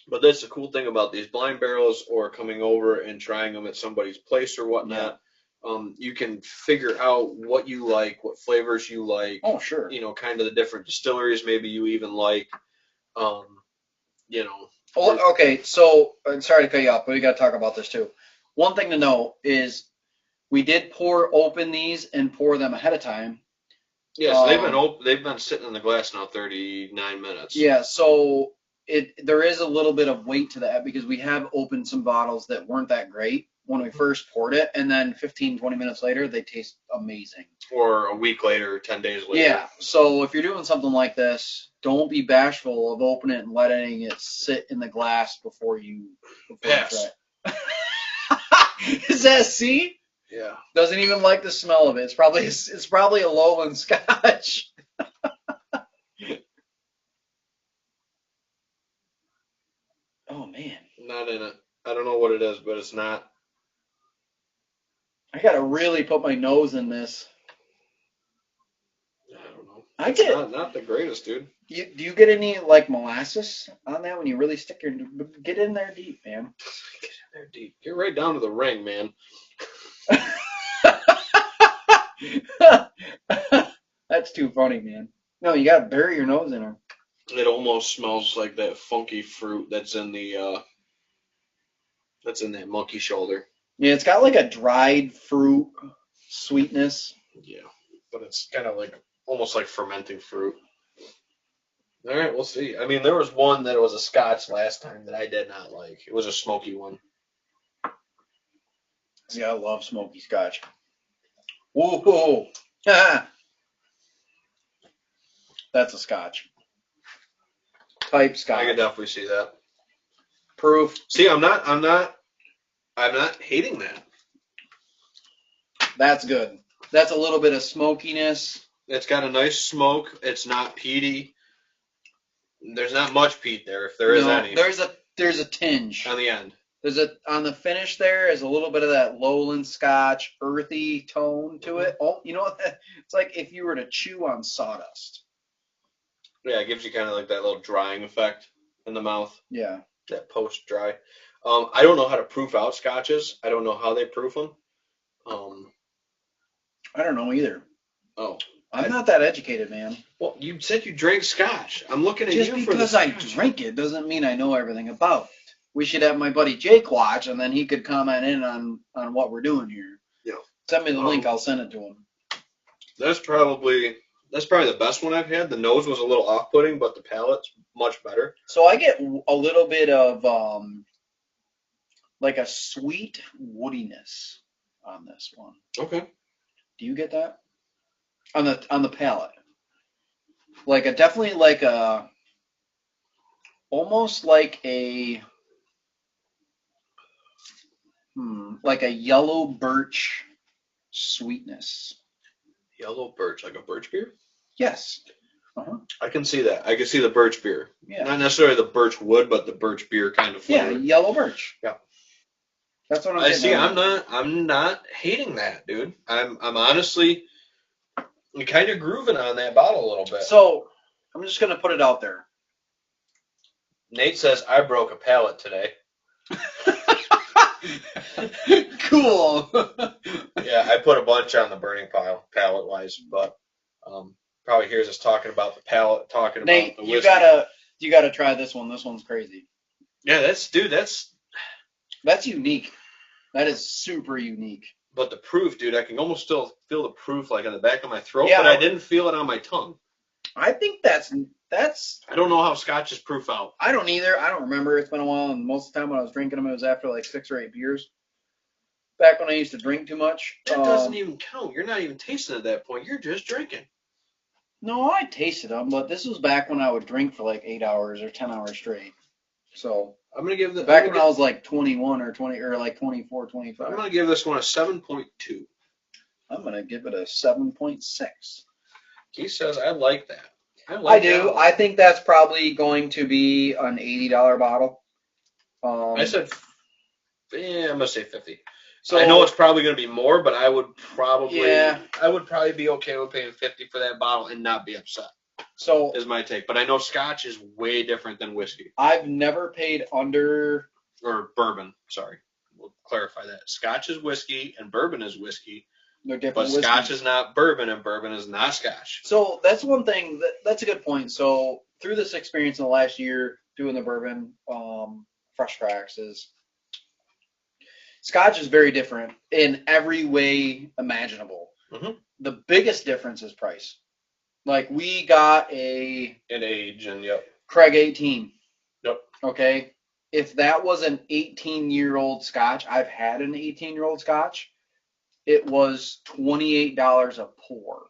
But that's the cool thing about these blind barrels or coming over and trying them at somebody's place or whatnot. Yeah. You can figure out what you like, what flavors you like. Oh, sure. You know, kind of the different distilleries maybe you even like. You know. Well, okay, so I'm sorry to cut you off, but we got to talk about this too. One thing to know is we did open these and pour them ahead of time. Yeah, so they've been sitting in the glass now 39 minutes. Yeah, so there is a little bit of weight to that because we have opened some bottles that weren't that great when we first poured it, and then 15, 20 minutes later, they taste amazing. Or a week later, 10 days later. Yeah, so if you're doing something like this, don't be bashful of opening it and letting it sit in the glass before you Pass. try it. Is that C? Yeah. Doesn't even like the smell of it. It's probably a Lowland Scotch. Oh man, Not in it. I don't know what it is, but it's not. I gotta really put my nose in this. I don't know. I It's get. not the greatest, dude. Do you get any like molasses on that when you really stick your get in there deep, man? Get in there deep. Get right down to the ring, man. That's too funny, man. No, you gotta bury your nose in her. It almost smells like that funky fruit that's in that monkey shoulder. Yeah, it's got like a dried fruit sweetness. Yeah, but it's kind of like almost like fermenting fruit. All right, we'll see. I mean, there was one that was a Scotch last time that I did not like. It was a smoky one. See, I love smoky Scotch. Whoa, that's a Scotch. Type Scotch. I could definitely see that. Proof. See, I'm not hating that. That's good. That's a little bit of smokiness. It's got a nice smoke. It's not peaty. There's not much peat there, if there is any. There's a tinge. On the end. On the finish there is a little bit of that Lowland Scotch earthy tone to it. Oh, you know what? It's like if you were to chew on sawdust. Yeah, it gives you kind of like that little drying effect in the mouth. Yeah. That post dry. I don't know how to proof out scotches. I don't know how they proof them. I don't know either. Oh. I'm not that educated, man. Well, you said you drank scotch. I'm looking at Just you for the because I scotch. drink it doesn't mean I know everything about it. We should have my buddy Jake watch, and then he could comment in on what we're doing here. Yeah. Send me the link. I'll send it to him. That's probably the best one I've had. The nose was a little off-putting, but the palate's much better. So I get a little bit of like a sweet woodiness on this one. Okay. Do you get that? On the palate. Like definitely like almost like a like a yellow birch sweetness. Yellow birch, like a birch beer? Yes. I can see that. I can see the birch beer. Yeah. Not necessarily the birch wood, but the birch beer kind of flavor. Yeah, yellow birch. Yeah. That's what I'm I getting see. at. I'm not hating that, dude. I'm honestly kind of grooving on that bottle a little bit. So I'm just gonna put it out there. Nate says I broke a palate today. Cool. Yeah, I put a bunch on the burning pile, palate wise, but probably hears us talking about the palate, talking about Nate, the you whiskey. gotta try this one. This one's crazy. Yeah, that's unique. That is super unique. But the proof, dude, I can almost still feel the proof like on the back of my throat, Yeah. but I didn't feel it on my tongue. I think that's. I don't know how scotches proof out. I don't either. I don't remember. It's been a while, and most of the time when I was drinking them, it was after like 6 or 8 beers. Back when I used to drink too much. That doesn't even count. You're not even tasting at that point. You're just drinking. No, I tasted them, but this was back when I would drink for like 8 hours or 10 hours straight. So I'm gonna give back when I was like 21 or 20 or like 24, 25. I'm gonna give this one a 7.2. I'm gonna give it a 7.6. He says I like that. I do. I think that's probably going to be an $80 bottle. I said, I'm gonna say 50. So I know it's probably gonna be more, but I would probably be okay with paying 50 for that bottle and not be upset. So is my take. But I know Scotch is way different than whiskey. I've never paid under or bourbon. Sorry, we'll clarify that. Scotch is whiskey and bourbon is whiskey. They're different. But Scotch is not bourbon and bourbon is not Scotch. So that's one thing. That's a good point. So through this experience in the last year doing the bourbon, fresh cracks is Scotch is very different in every way imaginable. Mm-hmm. The biggest difference is price. Like we got a In age and yep. Craig 18. Yep. Okay. If that was an 18-year-old Scotch, I've had an 18-year-old Scotch. It was $28 a pour.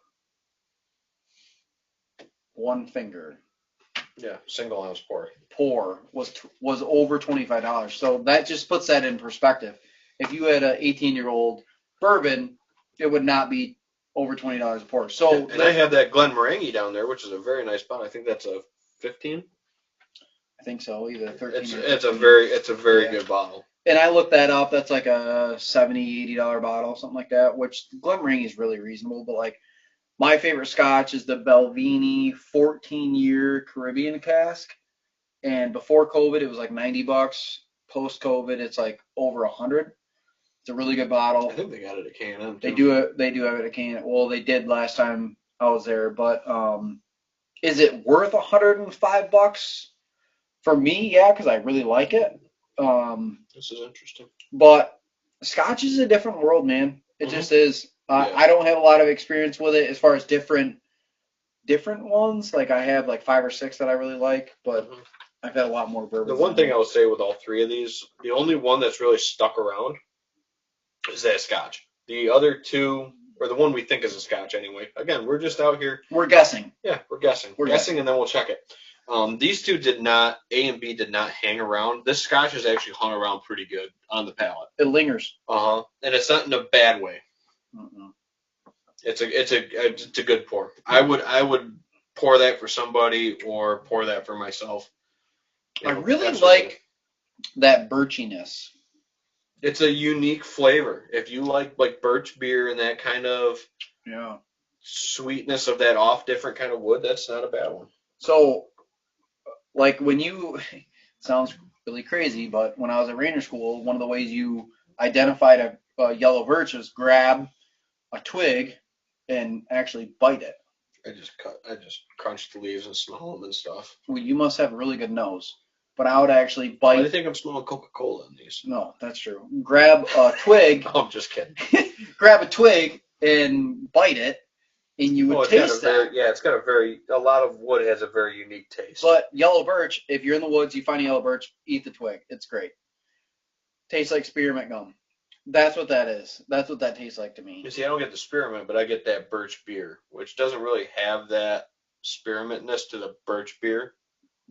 One finger. Yeah, single ounce pour. Pour was over $25. So that just puts that in perspective. If you had an 18-year-old bourbon, it would not be over $20 a pour. So and I have that Glenmorangie down there, which is a very nice bottle. I think that's a 15. I think so, either 13 or 15. It's a very good bottle. And I looked that up. That's like a $70, $80 bottle, something like that, which Glenmorangie is really reasonable. But like my favorite Scotch is the Belvini 14-year Caribbean cask. And before COVID, it was like $90. Post COVID, it's like over 100. It's a really good bottle. I think they got it at K&M too. They do have it at K&M. Well, they did last time I was there, but is it worth $105 for me? Yeah, because I really like it. This is interesting. But Scotch is a different world, man. It just is. I don't have a lot of experience with it as far as different ones. Like I have like 5 or 6 that I really like, but I've had a lot more bourbon. The one thing I will say with all 3 of these, the only one that's really stuck around is that Scotch. The other 2, or the one we think is a Scotch anyway. Again, we're just out here. We're guessing. Yeah, we're guessing. We're guessing, and then we'll check it. These 2 did not, A and B did not hang around. This Scotch has actually hung around pretty good on the palate. It lingers. And it's not in a bad way. Mm-mm. It's a good pour. I would pour that for somebody or pour that for myself. I really like that birchiness. It's a unique flavor. If you like birch beer and that kind of sweetness of that off different kind of wood, that's not a bad one. So, like when you, sounds really crazy, but when I was at Ranger School, one of the ways you identified a yellow birch is grab a twig and actually bite it. I just crunch the leaves and smell them and stuff. Well, you must have a really good nose. But I would actually bite. Why do you think I'm smelling Coca-Cola in these? No, that's true. Grab a twig. I'm just kidding. Grab a twig and bite it, and you would taste that. It's got a lot of wood has a very unique taste. But yellow birch, if you're in the woods, you find a yellow birch, eat the twig. It's great. Tastes like spearmint gum. That's what that is. That's what that tastes like to me. You see, I don't get the spearmint, but I get that birch beer, which doesn't really have that spearmintness to the birch beer.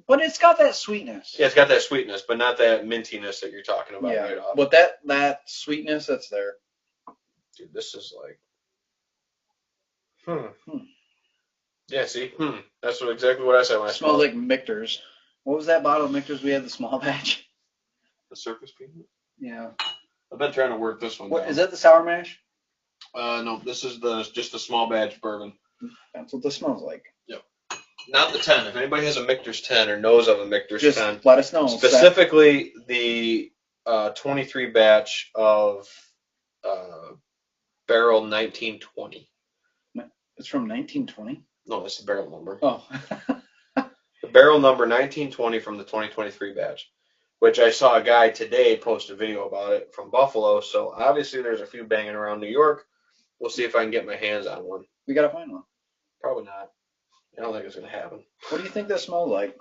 But it's got that sweetness. Yeah, it's got that sweetness, but not that mintiness that you're talking about right off. But that sweetness that's there. Dude, this is like, Yeah, see, that's exactly what I said when I smelled it. Smells like Michter's. What was that bottle of Michter's we had, the small batch? The Circus Peanut? Yeah. I've been trying to work this one down. Is that the sour mash? No, this is just a small batch bourbon. That's what this smells like. Yep. Not the 10. If anybody has a Michter's 10 or knows of a Michter's 10, just let us know. Specifically the 23 batch of barrel 1920. It's from 1920? No, that's the barrel number. Oh. The barrel number 1920 from the 2023 batch, which I saw a guy today post a video about it from Buffalo. So obviously there's a few banging around New York. We'll see if I can get my hands on one. We got to find one. Probably not. I don't think it's going to happen. What do you think that smells like?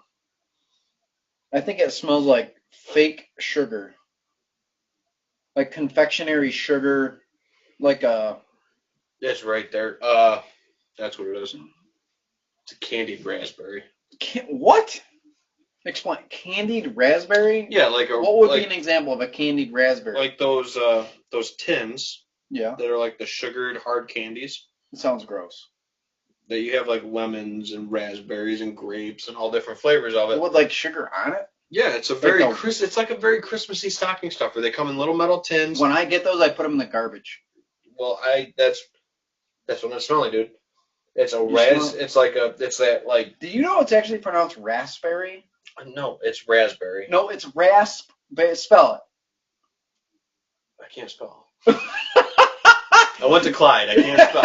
I think it smells like fake sugar. Like confectionery sugar. Like a... It's right there. That's what it is. It's a candied raspberry. What? Explain. Candied raspberry? Yeah, what would be an example of a candied raspberry? Like those tins. Yeah. That are like the sugared hard candies. It sounds gross. That you have like lemons and raspberries and grapes and all different flavors of it. With like sugar on it? Yeah, it's it's like a very Christmassy stocking stuffer. They come in little metal tins. When I get those, I put them in the garbage. Well, that's what it's smelling, dude. It's that like. Do you know it's actually pronounced raspberry? No, it's raspberry. No, it's rasp. Spell it. I can't spell. I went to Clyde. I can't spell.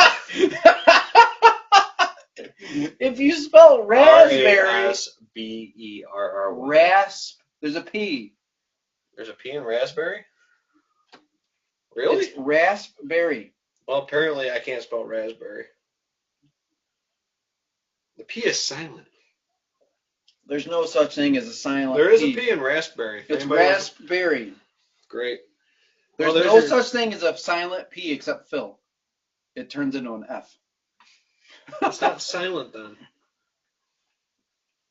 If you spell raspberry, Rasberry. Rasp. There's a P. There's a P in raspberry? Really? It's raspberry. Well, apparently I can't spell raspberry. The P is silent. There's no such thing as a silent There is P. a P in raspberry. It's raspberry. Great. There's no such thing as a silent P except Phil. It turns into an F. It's not silent then.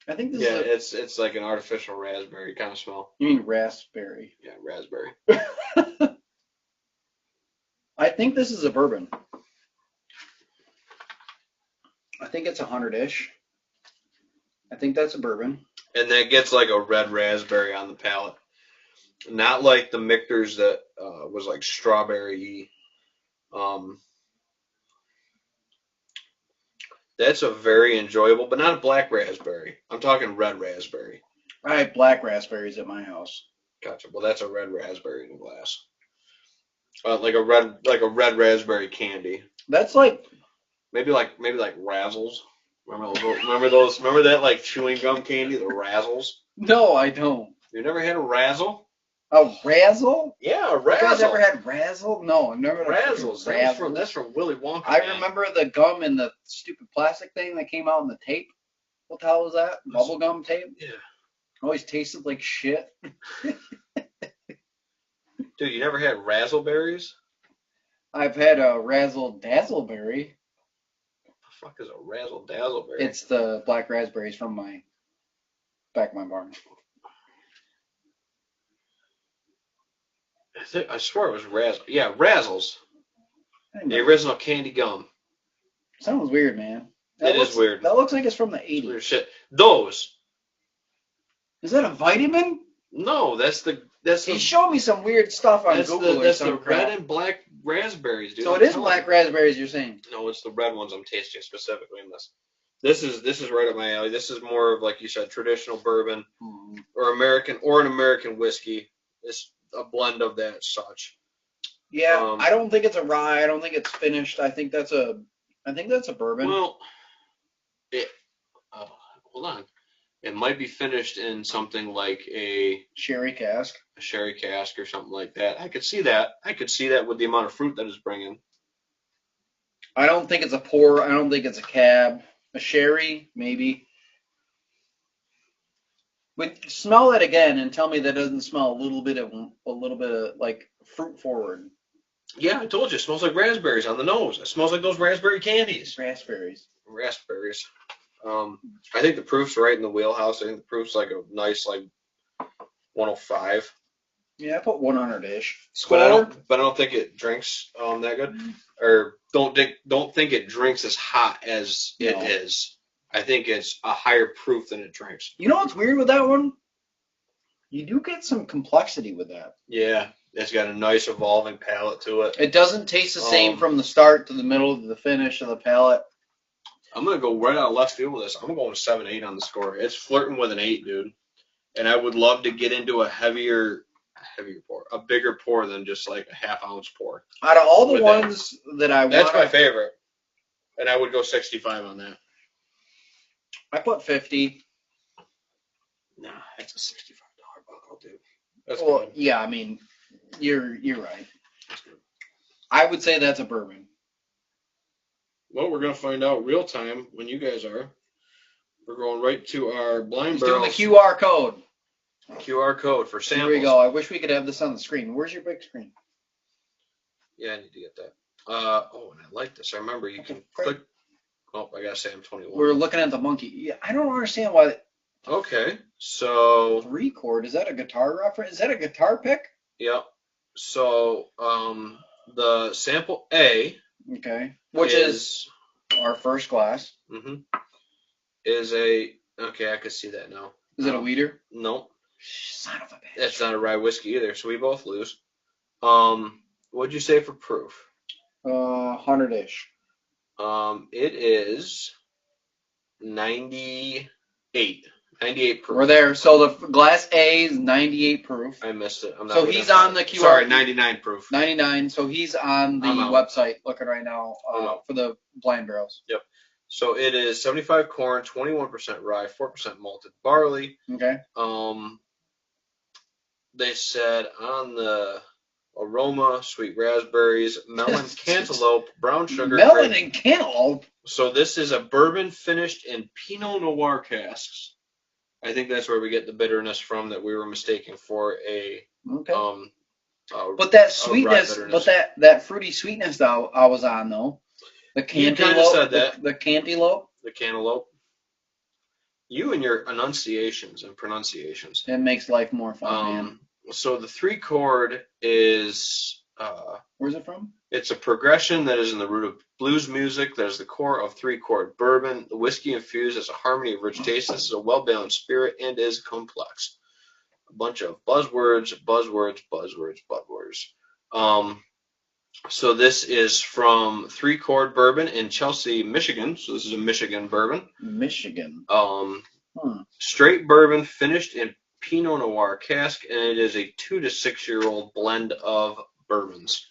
I think this is it's like an artificial raspberry kind of smell. You mean raspberry? Yeah, raspberry. I think this is a bourbon. I think it's 100-ish. I think that's a bourbon. And that gets like a red raspberry on the palate. Not like the Michter's that was like strawberry. That's a very enjoyable, but not a black raspberry. I'm talking red raspberry. I have black raspberries at my house. Gotcha. Well, that's a red raspberry in a glass. Like a red raspberry candy. That's like maybe like Razzles. Remember those? Remember that like chewing gum candy, the Razzles? No, I don't. You never had a Razzle? A Razzle? Yeah, a Razzle. You guys ever had Razzle? No, I've never had Razzles. Razzles. That's from Willy Wonka. I remember the gum and the stupid plastic thing that came out in the tape. What the hell was that? Bubble gum tape? Yeah. Always tasted like shit. Dude, you never had Razzleberries? I've had a Razzle Dazzleberry. What the fuck is a Razzle Dazzleberry? It's the black raspberries from my back of my barn. I swear it was Razzle. Yeah, Razzles. The original candy gum. Sounds weird, man. It is weird. That looks like it's from the 80s. Weird shit. Those. Is that a vitamin? No, that's the. He showed me some weird stuff on Google. That's the red and black raspberries, dude. So it is black raspberries, you're saying? No, it's the red ones I'm tasting specifically in this. This is right up my alley. This is more of, like you said, traditional bourbon or an American whiskey. It's a blend of that such. Yeah, I don't think it's a rye. I don't think it's finished. I think that's a bourbon. Well, hold on. It might be finished in something like a sherry cask or something like that. I could see that. With the amount of fruit that it's bringing. I don't think it's a pour. I don't think it's a cab. A sherry, maybe. But smell it again and tell me that doesn't smell a little bit of like fruit forward. Yeah, I told you. It smells like raspberries on the nose. It smells like those raspberry candies. Raspberries. I think the proof's right in the wheelhouse. I think the proof's like a nice 105. Yeah, I put 100-ish. But I don't think it drinks that good. Or don't think it drinks as hot as it is. I think it's a higher proof than it drinks. You know what's weird with that one? You do get some complexity with that. Yeah, it's got a nice evolving palate to it. It doesn't taste the same from the start to the middle to the finish of the palate. I'm going to go right out of left field with this. I'm going 7-8 on the score. It's flirting with an 8, dude. And I would love to get into a heavier pour, a bigger pour than just like a half-ounce pour. Out of all the ones that I want, that's my favorite. And I would go 65 on that. I put 50. Nah, that's a $65 buckle, dude. That's good. Yeah, I mean, you're right. That's good. I would say that's a bourbon. Well, we're going to find out real time when you guys are. We're going right to our blind barrels. Doing the QR code. QR code for samples. Here we go. I wish we could have this on the screen. Where's your big screen? Yeah, I need to get that. And I like this. I remember you can click. Oh, I got to say I'm 21. We're looking at the monkey. Yeah, I don't understand why. Okay, so 3-chord. Is that a guitar reference? Is that a guitar pick? Yep. So the sample A. Okay. Which is our first glass. Is a okay. I can see that now. Is it a weeder? No. Son of a bitch. That's not a rye whiskey either. So we both lose. What'd you say for proof? 100-ish. It is 98. 98 proof. We're there. So the glass A is 98 proof. I missed it. I'm not. So he's on the QR. Sorry, 99 proof. 99. So he's on the website looking right now for the blind barrels. Yep. So it is 75 corn, 21% rye, 4% malted barley. Okay. They said on the aroma, sweet raspberries, melon, cantaloupe, brown sugar, Melon grape. and cantaloupe. So this is a bourbon finished in Pinot Noir casks. I think that's where we get the bitterness from that we were mistaking for a Okay. But that rye sweetness, bitterness. but that fruity sweetness that I was on though. The You kinda cantaloupe. said that. The cantaloupe. The cantaloupe. You and your enunciations and pronunciations. It makes life more fun, man. So the 3-chord is Where's it from? it's a progression that is in the root of blues music. That is the core of 3-chord bourbon. The whiskey infused as a harmony of rich taste. This is a well-balanced spirit and is complex. A bunch of buzzwords. So this is from 3-chord bourbon in Chelsea, Michigan. So this is a Michigan bourbon. Michigan. Straight bourbon finished in Pinot Noir cask, and it is a 2 to 6 year old blend of bourbons.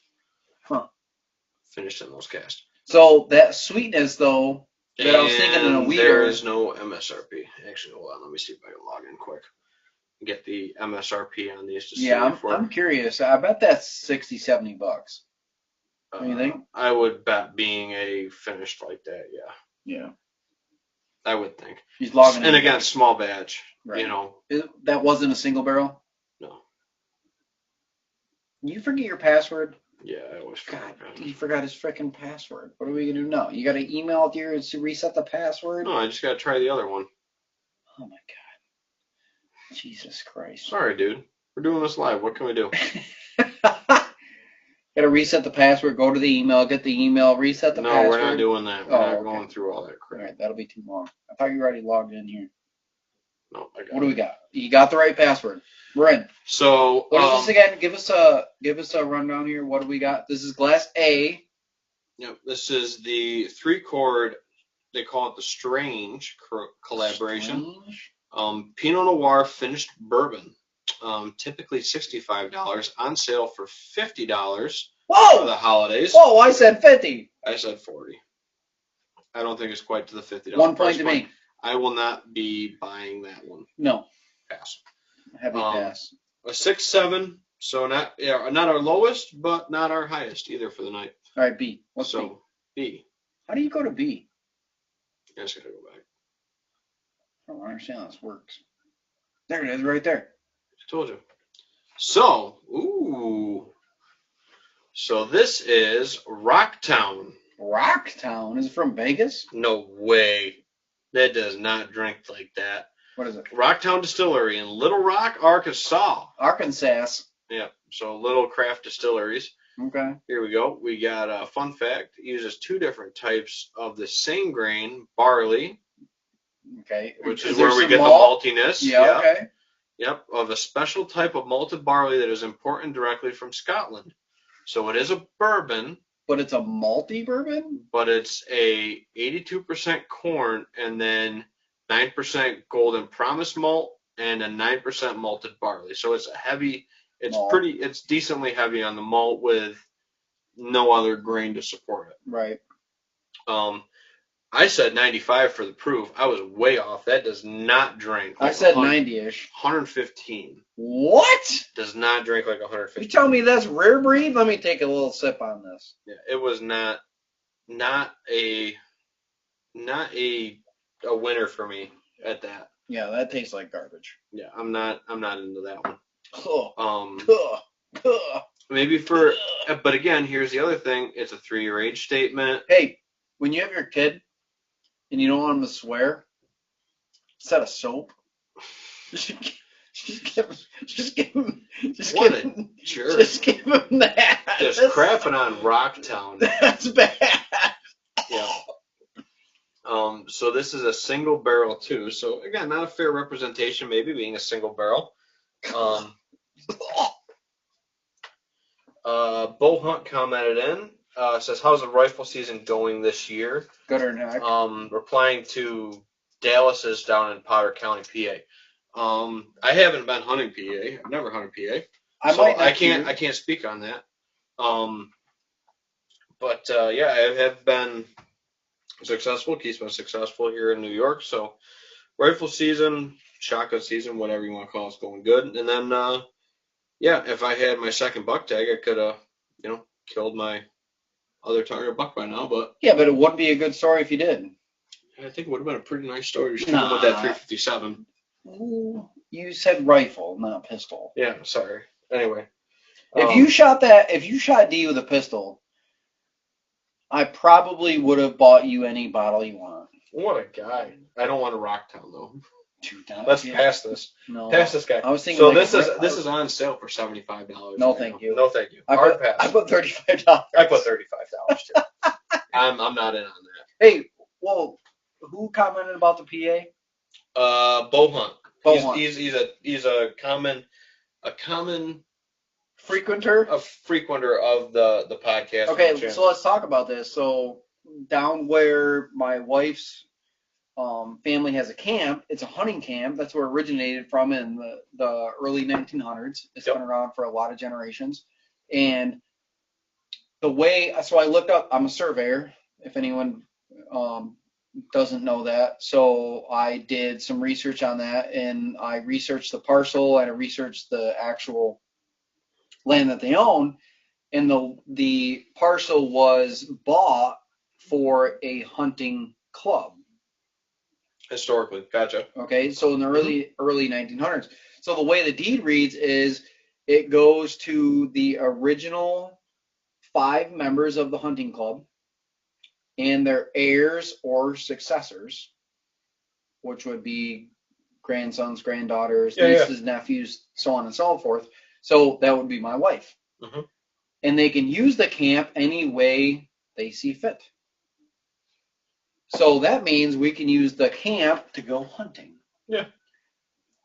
Finished in those casks. So that sweetness though, that I was thinking in a And weeder. there is no MSRP. Actually, hold on. Let me see if I can log in quick. Get the MSRP on these to see. I'm curious. I bet that's $60-$70. What do you think? I would bet being a finished like that, yeah. Yeah. I would think. He's logging in. And again, small batch. Right. You know. That wasn't a single barrel? No. You forget your password? Yeah, I always forget. God, he forgot his freaking password. What are we gonna do now? You gotta email it here to reset the password? No, I just gotta try the other one. Oh my God. Jesus Christ. Sorry, dude. We're doing this live. What can we do? Gotta reset the password, go to the email, get the email, reset the password. No, we're not doing that. We're not going through all that crap. Alright, that'll be too long. I thought you already logged in here. No, I got What do we got? You got the right password. We're in. So What is this again? Give us a rundown here. What do we got? This is glass A. Yep, this is the 3-chord. They call it the Strange collaboration. Strange? Pinot Noir finished bourbon. Typically $65, on sale for $50 Whoa! for the holidays. Whoa! I said 50. I said 40. I don't think it's quite to the $50. 1 point to me. I will not be buying that one. No. Pass. Heavy pass. A 6.7. So not our lowest, but not our highest either for the night. All right, B. What's B? B. How do you go to B? I just gotta go back. I don't understand how this works. There it is, right there. I told you. So, So this is Rocktown. Rocktown? Is it from Vegas? No way. That does not drink like that. What is it? Rocktown Distillery in Little Rock, Arkansas. Arkansas. Yeah, so little craft distilleries. Okay. Here we go. We got a fun fact. It uses 2 different types of the same grain, barley. Okay. Which is where we get the maltiness. Yeah, okay. Yep, of a special type of malted barley that is imported directly from Scotland. So it is a bourbon. But it's a malty bourbon? But it's a 82% corn and then 9% golden promise malt and a 9% malted barley. So it's a heavy, it's decently heavy on the malt with no other grain to support it. Right. I said 95 for the proof. I was way off. That does not drink. I said 90-ish. 115. What? Does not drink like 115. You tell me that's rare breed? Let me take a little sip on this. Yeah, it was not a winner for me at that. Yeah, that tastes like garbage. Yeah, I'm not into that one. Ugh. Maybe but again, here's the other thing. It's a 3-year age statement. Hey, when you have your kid and you don't want him to swear, instead of soap, just give him that. Just crapping on Rocktown. That's bad. Yeah. So this is a single barrel too. So again, not a fair representation, maybe being a single barrel. Bull Hunt commented in, says, how's the rifle season going this year? Gooder than heck. Replying to Dallas's down in Potter County, PA. I haven't been hunting PA. I've never hunted PA. I can't speak on that. But I have been successful. Keith's been successful here in New York. So rifle season, shotgun season, whatever you want to call it, is going good. And then Yeah, if I had my second buck tag, I could have, killed my other target buck by now. But Yeah, but it wouldn't be a good story if you did. I think it would have been a pretty nice story to shoot him with that Nah. 357. Ooh, you said rifle, not pistol. Yeah, sorry. Anyway, If you shot D with a pistol, I probably would have bought you any bottle you want. what a guy! I don't want a Rocktown though. Dude, Let's pass this. No, Pass this guy. I was thinking So like this is on sale for $75. No, right thank now. you. No, thank you. I Hard put, I pass. put $35. I put $35 too. I'm not in on Hey, well, who commented about the PA? that. Bo Hunt. Bo Hunt. He's a common Frequenter? a frequenter of the podcast. Okay, on the so channel. let's talk about this. So down where my wife's family has a camp, it's a hunting camp. That's where it originated from in the early 1900s. It's been around for a lot of generations. And so I looked up, I'm a surveyor, if anyone doesn't know that. So I did some research on that, and I researched the parcel and I researched the actual land that they own. And the parcel was bought for a hunting club. Historically, gotcha. Okay, so in the early 1900s. So the way the deed reads is it goes to the original 5 members of the hunting club and their heirs or successors, which would be grandsons, granddaughters, nieces, nephews, so on and so forth. So that would be my wife. Mm-hmm. And they can use the camp any way they see fit. So that means we can use the camp to go hunting. Yeah.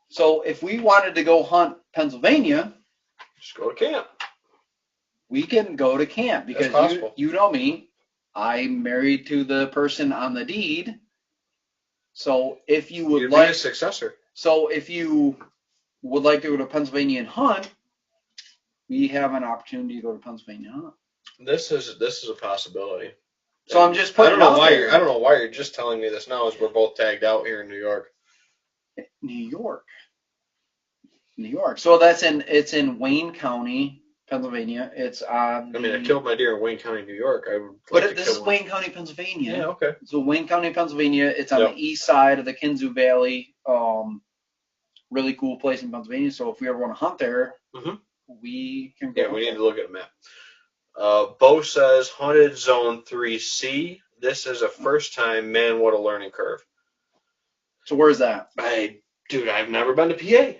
So if we wanted to go hunt Pennsylvania, just go to camp. We can go to camp because you know me. I'm married to the person on the deed. So if you would be a successor. So if you would like to go to Pennsylvania and hunt, we have an opportunity to go to Pennsylvania and hunt. This is a possibility. So I'm just putting. I don't know why you're just telling me this now, as we're both tagged out here in New York. New York. So it's in Wayne County, Pennsylvania. It's on. I killed my deer in Wayne County, New York. This is Wayne County, Pennsylvania. Yeah, okay. So Wayne County, Pennsylvania. It's on the east side of the Kinzua Valley. Really cool place in Pennsylvania. So if we ever want to hunt there, we can go. Yeah, we need to look at a map. Bo says hunted zone 3C. This is a first time, man, what a learning curve. So where's that? I've never been to PA.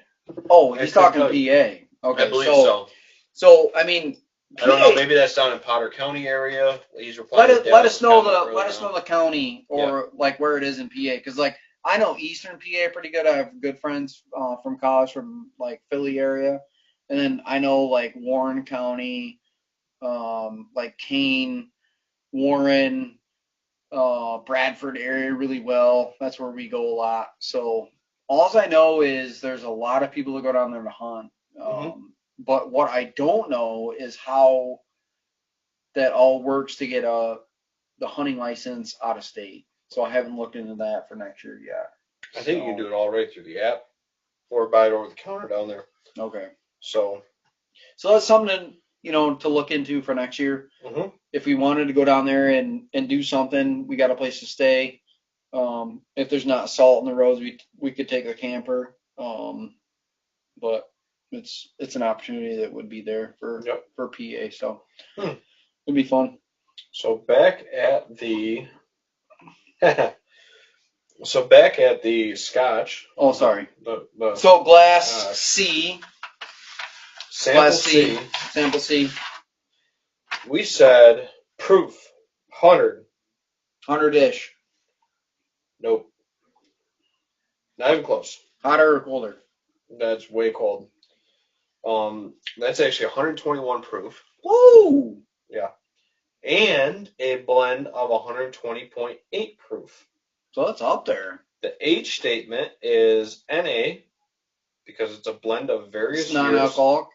Oh, he's talking PA. Okay, I believe so. So I mean, PA, I don't know. Maybe that's down in Potter County area. Let us know the county or like where it is in PA, because like I know Eastern PA pretty good. I have good friends from college from like Philly area, and then I know like Warren County. Like Kane, Warren, Bradford area really well. That's where we go a lot. So all I know is there's a lot of people that go down there to hunt. But what I don't know is how that all works to get the hunting license out of state. So I haven't looked into that for next year yet. I think you can do it all right through the app or buy it over the counter down there. Okay. So that's something to look into for next year. If we wanted to go down there and do something, we got a place to stay. If there's not salt in the roads, we could take a camper. But it's an opportunity that would be there for PA. So it'd be fun. So back at the Scotch. Oh, sorry. So glass C. Sample C. We said proof 100. 100-ish. Nope. Not even close. Hotter or colder? That's way cold. That's actually 121 proof. Woo! Yeah. And a blend of 120.8 proof. So that's up there. The age statement is NA because it's a blend of various years. Non-alcoholic?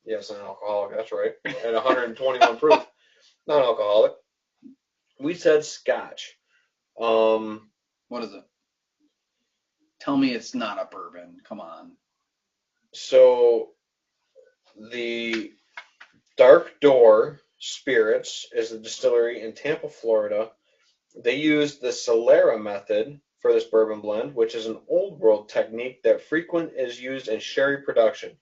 Yes, non-alcoholic. That's right. At 121 proof. Non-alcoholic. We said Scotch. What is it? Tell me it's not a bourbon. Come on. So the Dark Door Spirits is the distillery in Tampa, Florida. They used the Solera method for this bourbon blend, which is an old world technique that frequent is used in sherry production.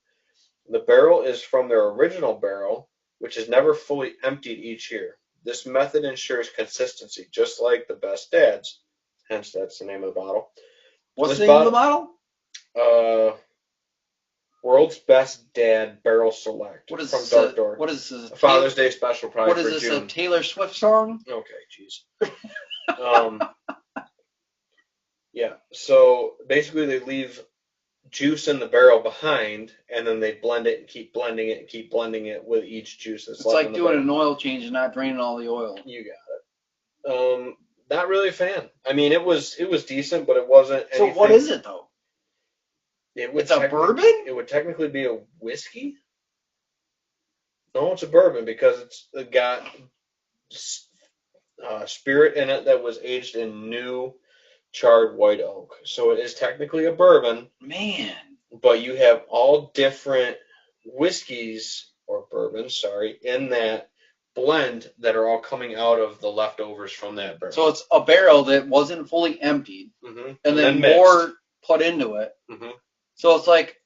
The barrel is from their original barrel, which is never fully emptied each year. This method ensures consistency, just like the Best Dads. Hence, that's the name of the bottle. What's This the name of the bottle? World's Best Dad Barrel Select What is from this, Dark Door. What is this? A Father's Day special, probably What is for this? June. A Taylor Swift song? Okay, jeez. Yeah. So basically, they leave juice in the barrel behind, and then they blend it and keep blending it and keep blending it with each juice that's It's left like in the doing barrel. an oil change and not draining all the oil. You got it. Not really a fan. I mean, it was decent, but it wasn't anything. So what is it though? It's a bourbon? It would technically be a whiskey. No, it's a bourbon because it's got spirit in it that was aged in new charred white oak. So it is technically a bourbon. Man. But you have all different whiskeys or bourbons, sorry, in that blend that are all coming out of the leftovers from that barrel. So it's a barrel that wasn't fully emptied, mm-hmm. and then mixed. more put into it. Mm-hmm. So it's like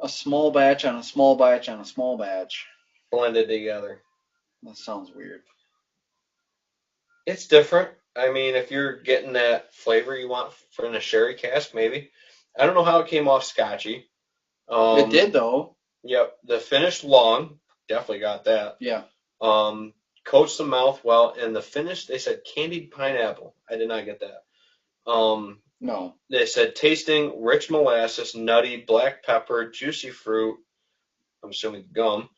a small batch on a small batch on a small batch. Blended together. That sounds weird. It's different. I mean, if you're getting that flavor you want from a sherry cask, maybe. I don't know how it came off scotchy. It did, though. Yep. The finish long. Definitely got that. Yeah. Coats the mouth well. And the finish, they said candied pineapple. I did not get that. No. They said tasting rich molasses, nutty, black pepper, juicy fruit. I'm assuming gum.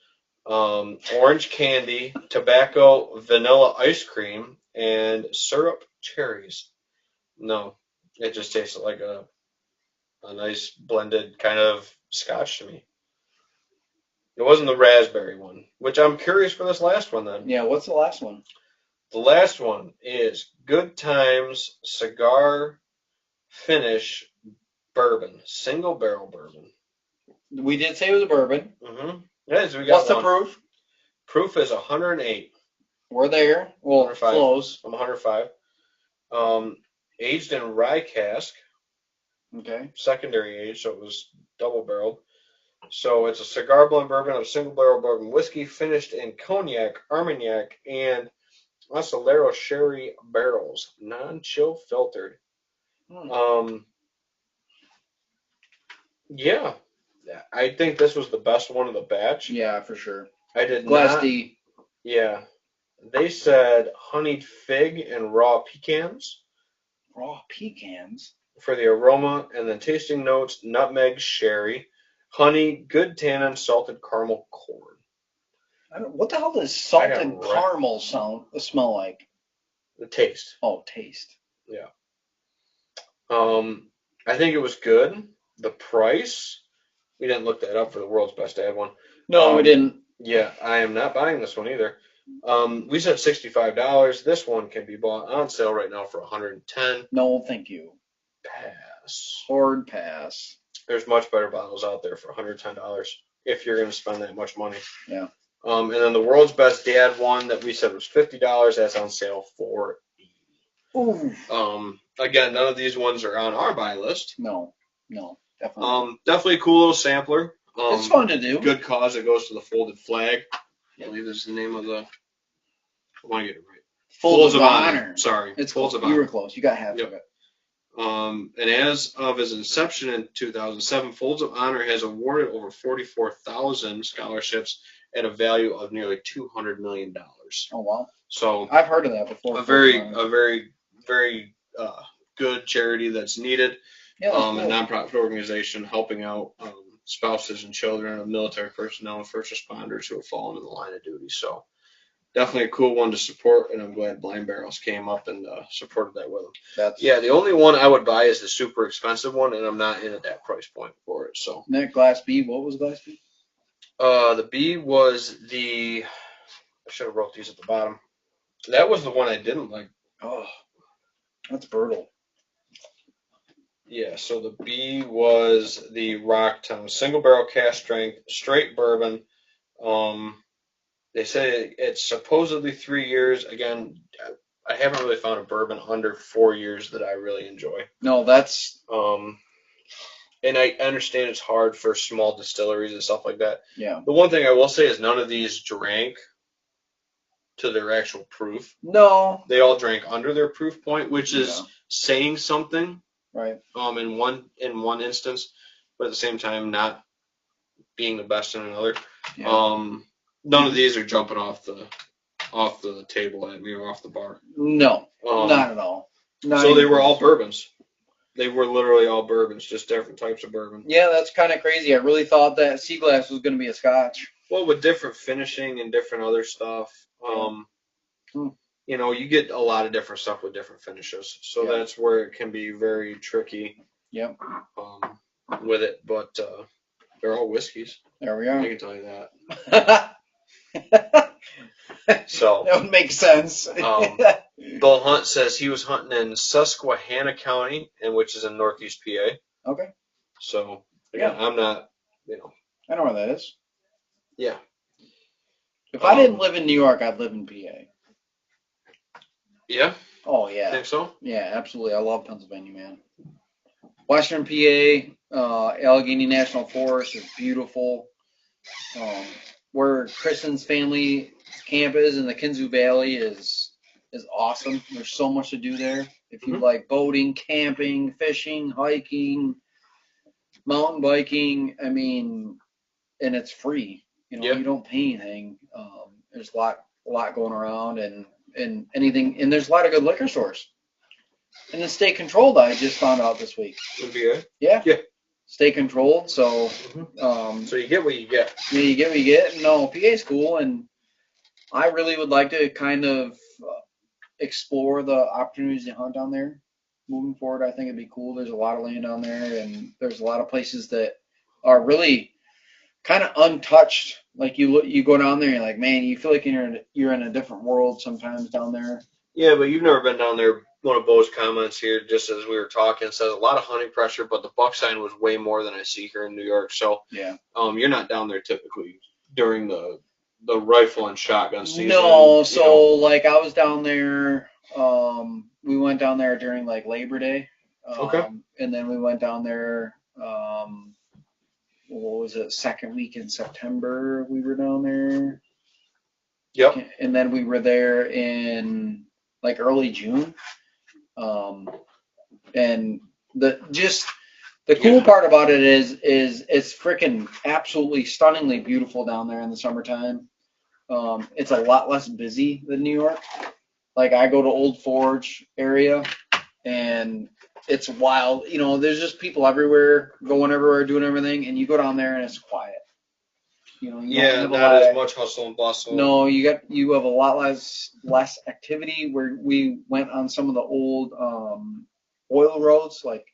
Orange candy, tobacco, vanilla ice cream, and syrup cherries. No, it just tasted like a nice blended kind of scotch to me. It wasn't the raspberry one, which I'm curious for this last one then. Yeah, what's the last one? The last one is Good Times Cigar Finish Bourbon, single barrel bourbon. We did say it was a bourbon. Mm-hmm. Yes, we got What's one. the proof? Proof is 108. We're there. Well, 105. close. I'm 105. Aged in rye cask. Okay. Secondary age, so it was double barreled. So it's a cigar blend bourbon of single barrel bourbon whiskey finished in cognac, Armagnac, and Acelero sherry barrels, non-chill filtered. Yeah, I think this was the best one of the batch. Yeah, for sure. I did Glass not. D. Yeah, they said honeyed fig and raw pecans. Raw pecans. For the aroma, and then tasting notes: nutmeg, sherry, honey, good tannin, salted caramel corn. What the hell does salted caramel smell like? The taste. Oh, taste. Yeah. I think it was good. The price, we didn't look that up for the World's Best Dad one. No, we didn't. Yeah, I am not buying this one either. We said $65. This one can be bought on sale right now for $110. No, thank you. Pass. Hard pass. There's much better bottles out there for $110 if you're going to spend that much money. Yeah. And then the World's Best Dad one that we said was $50. That's on sale for $80. Ooh. Again, none of these ones are on our buy list. No, definitely. Definitely a cool little sampler. It's fun to do. Good cause. It goes to the Folded Flag. I believe this is the name of the. I want to get it right. Folds of Honor. Sorry. It's Folds of You Honor. were close. You got half of it. And as of its inception in 2007, Folds of Honor has awarded over 44,000 scholarships at a value of nearly $200 million. Oh wow! So I've heard of that before. A very good charity that's needed. Yeah, A nonprofit organization helping out spouses and children of military personnel and first responders who have fallen in the line of duty. So definitely a cool one to support, and I'm glad Blind Barrels came up and supported that with them. The only one I would buy is the super expensive one, and I'm not in at that price point for it. So that Glass B, what was Glass B? The B was I should have wrote these at the bottom. That was the one I didn't like. Oh, that's brutal. Yeah, so the B was the Rocktown single barrel cast strength straight bourbon. They say it's supposedly 3 years. Again, I haven't really found a bourbon under 4 years that I really enjoy. No, that's And I understand it's hard for small distilleries and stuff like that. yeah. The one thing I will say is none of these drank to their actual proof. No. They all drank under their proof point, which is Yeah. saying something. Right. In one instance, but at the same time not being the best in another. Yeah. None of these are jumping off the table at me or off the bar. No. Not at all. Not So they even were all close. bourbons. They were literally all bourbons, just different types of bourbon. Yeah, that's kind of crazy. I really thought that Sea Glass was going to be a Scotch. Well, with different finishing and different other stuff. You know, you get a lot of different stuff with different finishes. So Yeah. that's where it can be very tricky. Yep. With it, but they're all whiskeys. There we I are. can tell you that. So that would make sense. Bill Hunt says he was hunting in Susquehanna County, which is in Northeast PA. Okay. So again, I'm not, I know where that is. Yeah. If I didn't live in New York, I'd live in PA. Yeah. Oh yeah. Think so? Yeah, absolutely. I love Pennsylvania, man. Western PA, Allegheny National Forest is beautiful. Where Kristen's family camp is in the Kinzu Valley is awesome. There's so much to do there. If you like boating, camping, fishing, hiking, mountain biking, I mean, and it's free. You don't pay anything. There's a lot going around and anything, and there's a lot of good liquor stores. And the state controlled, I just found out this week. PA? Yeah. Yeah. State controlled, so so you get what you get. Yeah, you get what you get. No, PA's cool, and I really would like to kind of explore the opportunities to hunt down there. Moving forward, I think it'd be cool. There's a lot of land down there, and there's a lot of places that are really kind of untouched. Like you go down there, and you're like, man, you feel like you're in a different world sometimes down there. Yeah, but you've never been down there. One of Bo's comments here, just as we were talking, says a lot of hunting pressure, but the buck sign was way more than I see here in New York. So yeah, you're not down there typically during the rifle and shotgun season. No, so like I was down there. We went down there during like Labor Day. Okay. And then we went down there. What was it? Second week in September, we were down there. Yep. And then we were there in like early June. And the cool part about it is it's freaking absolutely stunningly beautiful down there in the summertime. It's a lot less busy than New York. Like I go to Old Forge area and it's wild. There's just people everywhere, going everywhere, doing everything, and you go down there and it's quiet. Not as much hustle and bustle. No, you have a lot less activity. Where we went on some of the old oil roads, like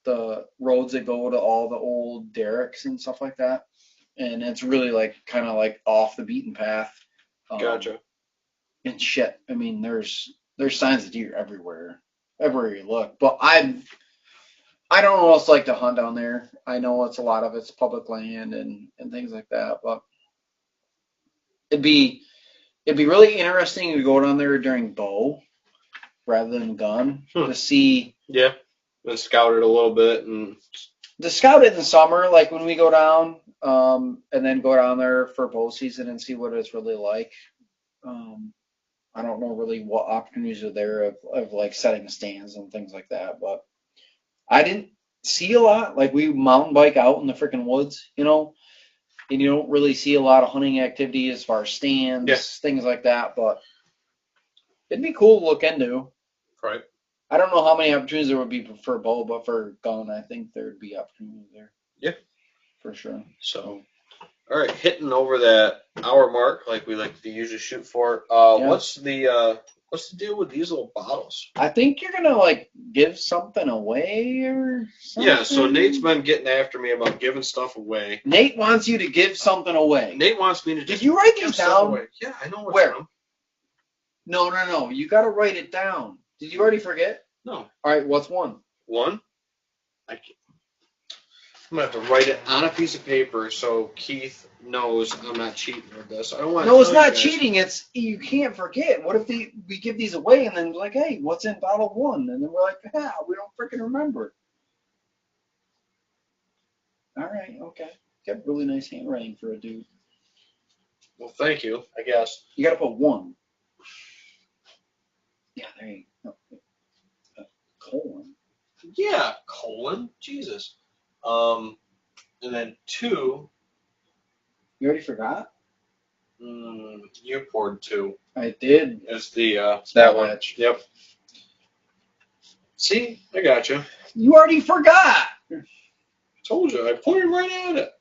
the roads that go to all the old derricks and stuff like that, and it's really like kind of like off the beaten path. Gotcha. And shit, I mean, there's signs of deer everywhere you look. But I don't know what it's like to hunt down there. I know a lot of it's public land and things like that, but it'd be really interesting to go down there during bow rather than gun to see. Yeah, and scout it a little bit and. To scout it in the summer, like when we go down, and then go down there for bow season and see what it's really like. I don't know really what opportunities are there of like setting stands and things like that, but I didn't see a lot. Like we mountain bike out in the freaking woods, and you don't really see a lot of hunting activity as far as stands, things like that, but it'd be cool to look into. Right. I don't know how many opportunities there would be for bow, but for gun, I think there'd be opportunities there. Yeah. For sure. So, all right, hitting over that hour mark like we like to usually shoot for. What's the deal with these little bottles? I think you're gonna like give something away or something. Yeah, so Nate's been getting after me about giving stuff away. Nate wants you to give something away. Nate wants me to. Did you write these down? Away. Yeah, I know where. From. No. You got to write it down. Did you already forget? No. All right, what's one? One? I'm gonna have to write it on a piece of paper so Keith knows I'm not cheating with this. I don't want. No, it's not cheating. It's you can't forget. What if we give these away and then we're like, hey, what's in bottle 1? And then we're like, yeah, we don't freaking remember. All right, okay. You got really nice handwriting for a dude. Well, thank you. I guess you got to put 1. Yeah, there you go. Colon. Yeah, colon. Jesus. And then 2. You already forgot? You poured 2. I did. It's the that one. Yep. See, I got you. You already forgot. Told you. I pointed right at it.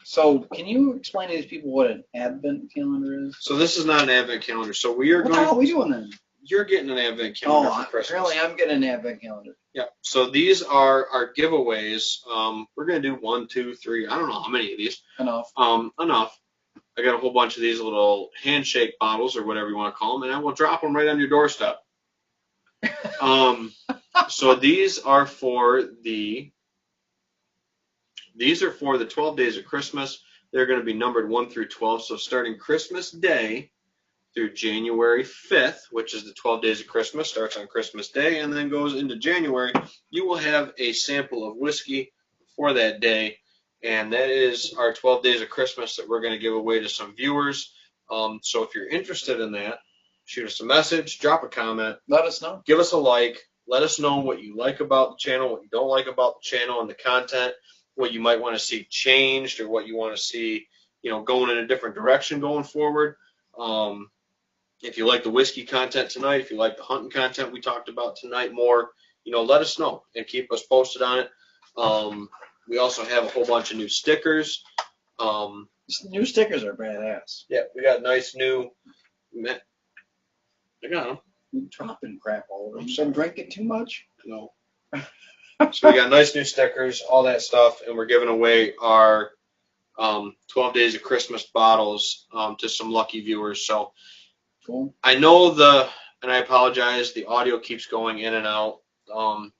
So, can you explain to these people what an advent calendar is? So this is not an advent calendar. So we are What the hell are we doing then? You're getting an advent calendar for Christmas. Really, I'm getting an advent calendar. Yeah. So these are our giveaways. We're gonna do 1, 2, 3. I don't know how many of these. Enough. Enough. I got a whole bunch of these little handshake bottles or whatever you want to call them, and I will drop them right on your doorstep. So these are for the 12 days of Christmas. They're going to be numbered 1 through 12. So starting Christmas Day through January 5th, which is the 12 days of Christmas, starts on Christmas Day and then goes into January, you will have a sample of whiskey for that day. And that is our 12 days of Christmas that we're going to give away to some viewers. So if you're interested in that, shoot us a message, drop a comment. Let us know. Give us a like. Let us know what you like about the channel, what you don't like about the channel and the content, what you might want to see changed or what you want to see, going in a different direction going forward. If you like the whiskey content tonight, if you like the hunting content we talked about tonight more, let us know and keep us posted on it. We also have a whole bunch of new stickers. New stickers are badass. Yeah, we got nice new. I got them. You're dropping crap all over. You been drinking too much? No. So we got nice new stickers, all that stuff, and we're giving away our 12 Days of Christmas bottles to some lucky viewers. So cool. I know and I apologize, the audio keeps going in and out.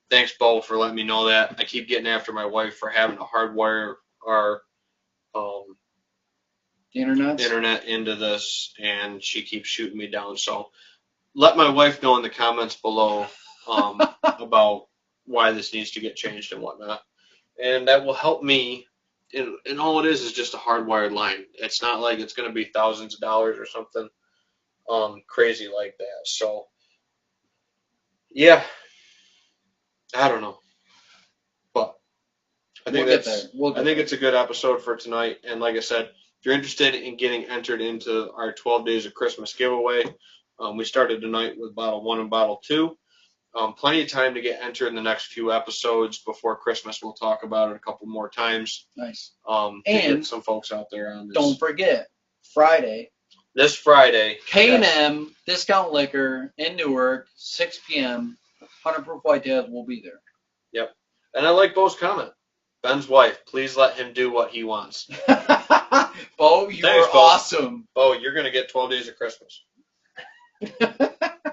Thanks, Bo, for letting me know that. I keep getting after my wife for having to hardwire our internet into this, and she keeps shooting me down. So let my wife know in the comments below about why this needs to get changed and whatnot. And that will help me. And all it is just a hardwired line. It's not like it's going to be thousands of dollars or something crazy like that. So, yeah. I don't know. But I think I think it's a good episode for tonight. And like I said, if you're interested in getting entered into our 12 Days of Christmas giveaway, we started tonight with bottle 1 and bottle 2. Plenty of time to get entered in the next few episodes before Christmas. We'll talk about it a couple more times. Nice. And get some folks out there on this. Don't forget, this Friday, K&M Discount Liquor in Newark, 6 p.m. 100 Proof Whitetails will be there. Yep. And I like Bo's comment. Ben's wife, please let him do what he wants. Bo, you are awesome. Bo, you're going to get 12 Days of Christmas.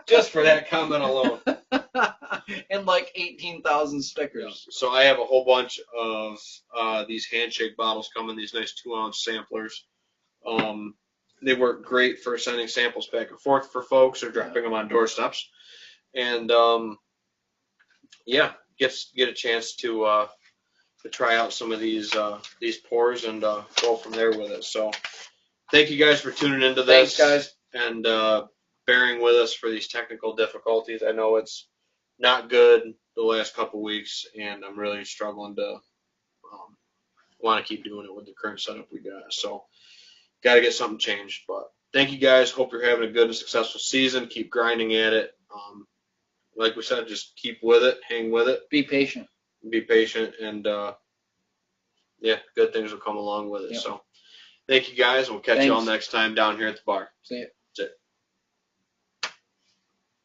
Just for that comment alone. And like 18,000 stickers. Yeah. So I have a whole bunch of these handshake bottles coming, these nice 2-ounce samplers. They work great for sending samples back and forth for folks or dropping them on doorsteps. And get a chance to try out some of these pours and go from there with it. So thank you guys for tuning into this. Thanks, guys. And bearing with us for these technical difficulties. I know it's not good the last couple weeks, and I'm really struggling to want to keep doing it with the current setup we got. So got to get something changed. But thank you guys. Hope you're having a good and successful season. Keep grinding at it. Like we said, just keep with it, hang with it. Be patient. Be patient, and good things will come along with it. Yep. So thank you guys. We'll catch you all next time down here at the bar. See you.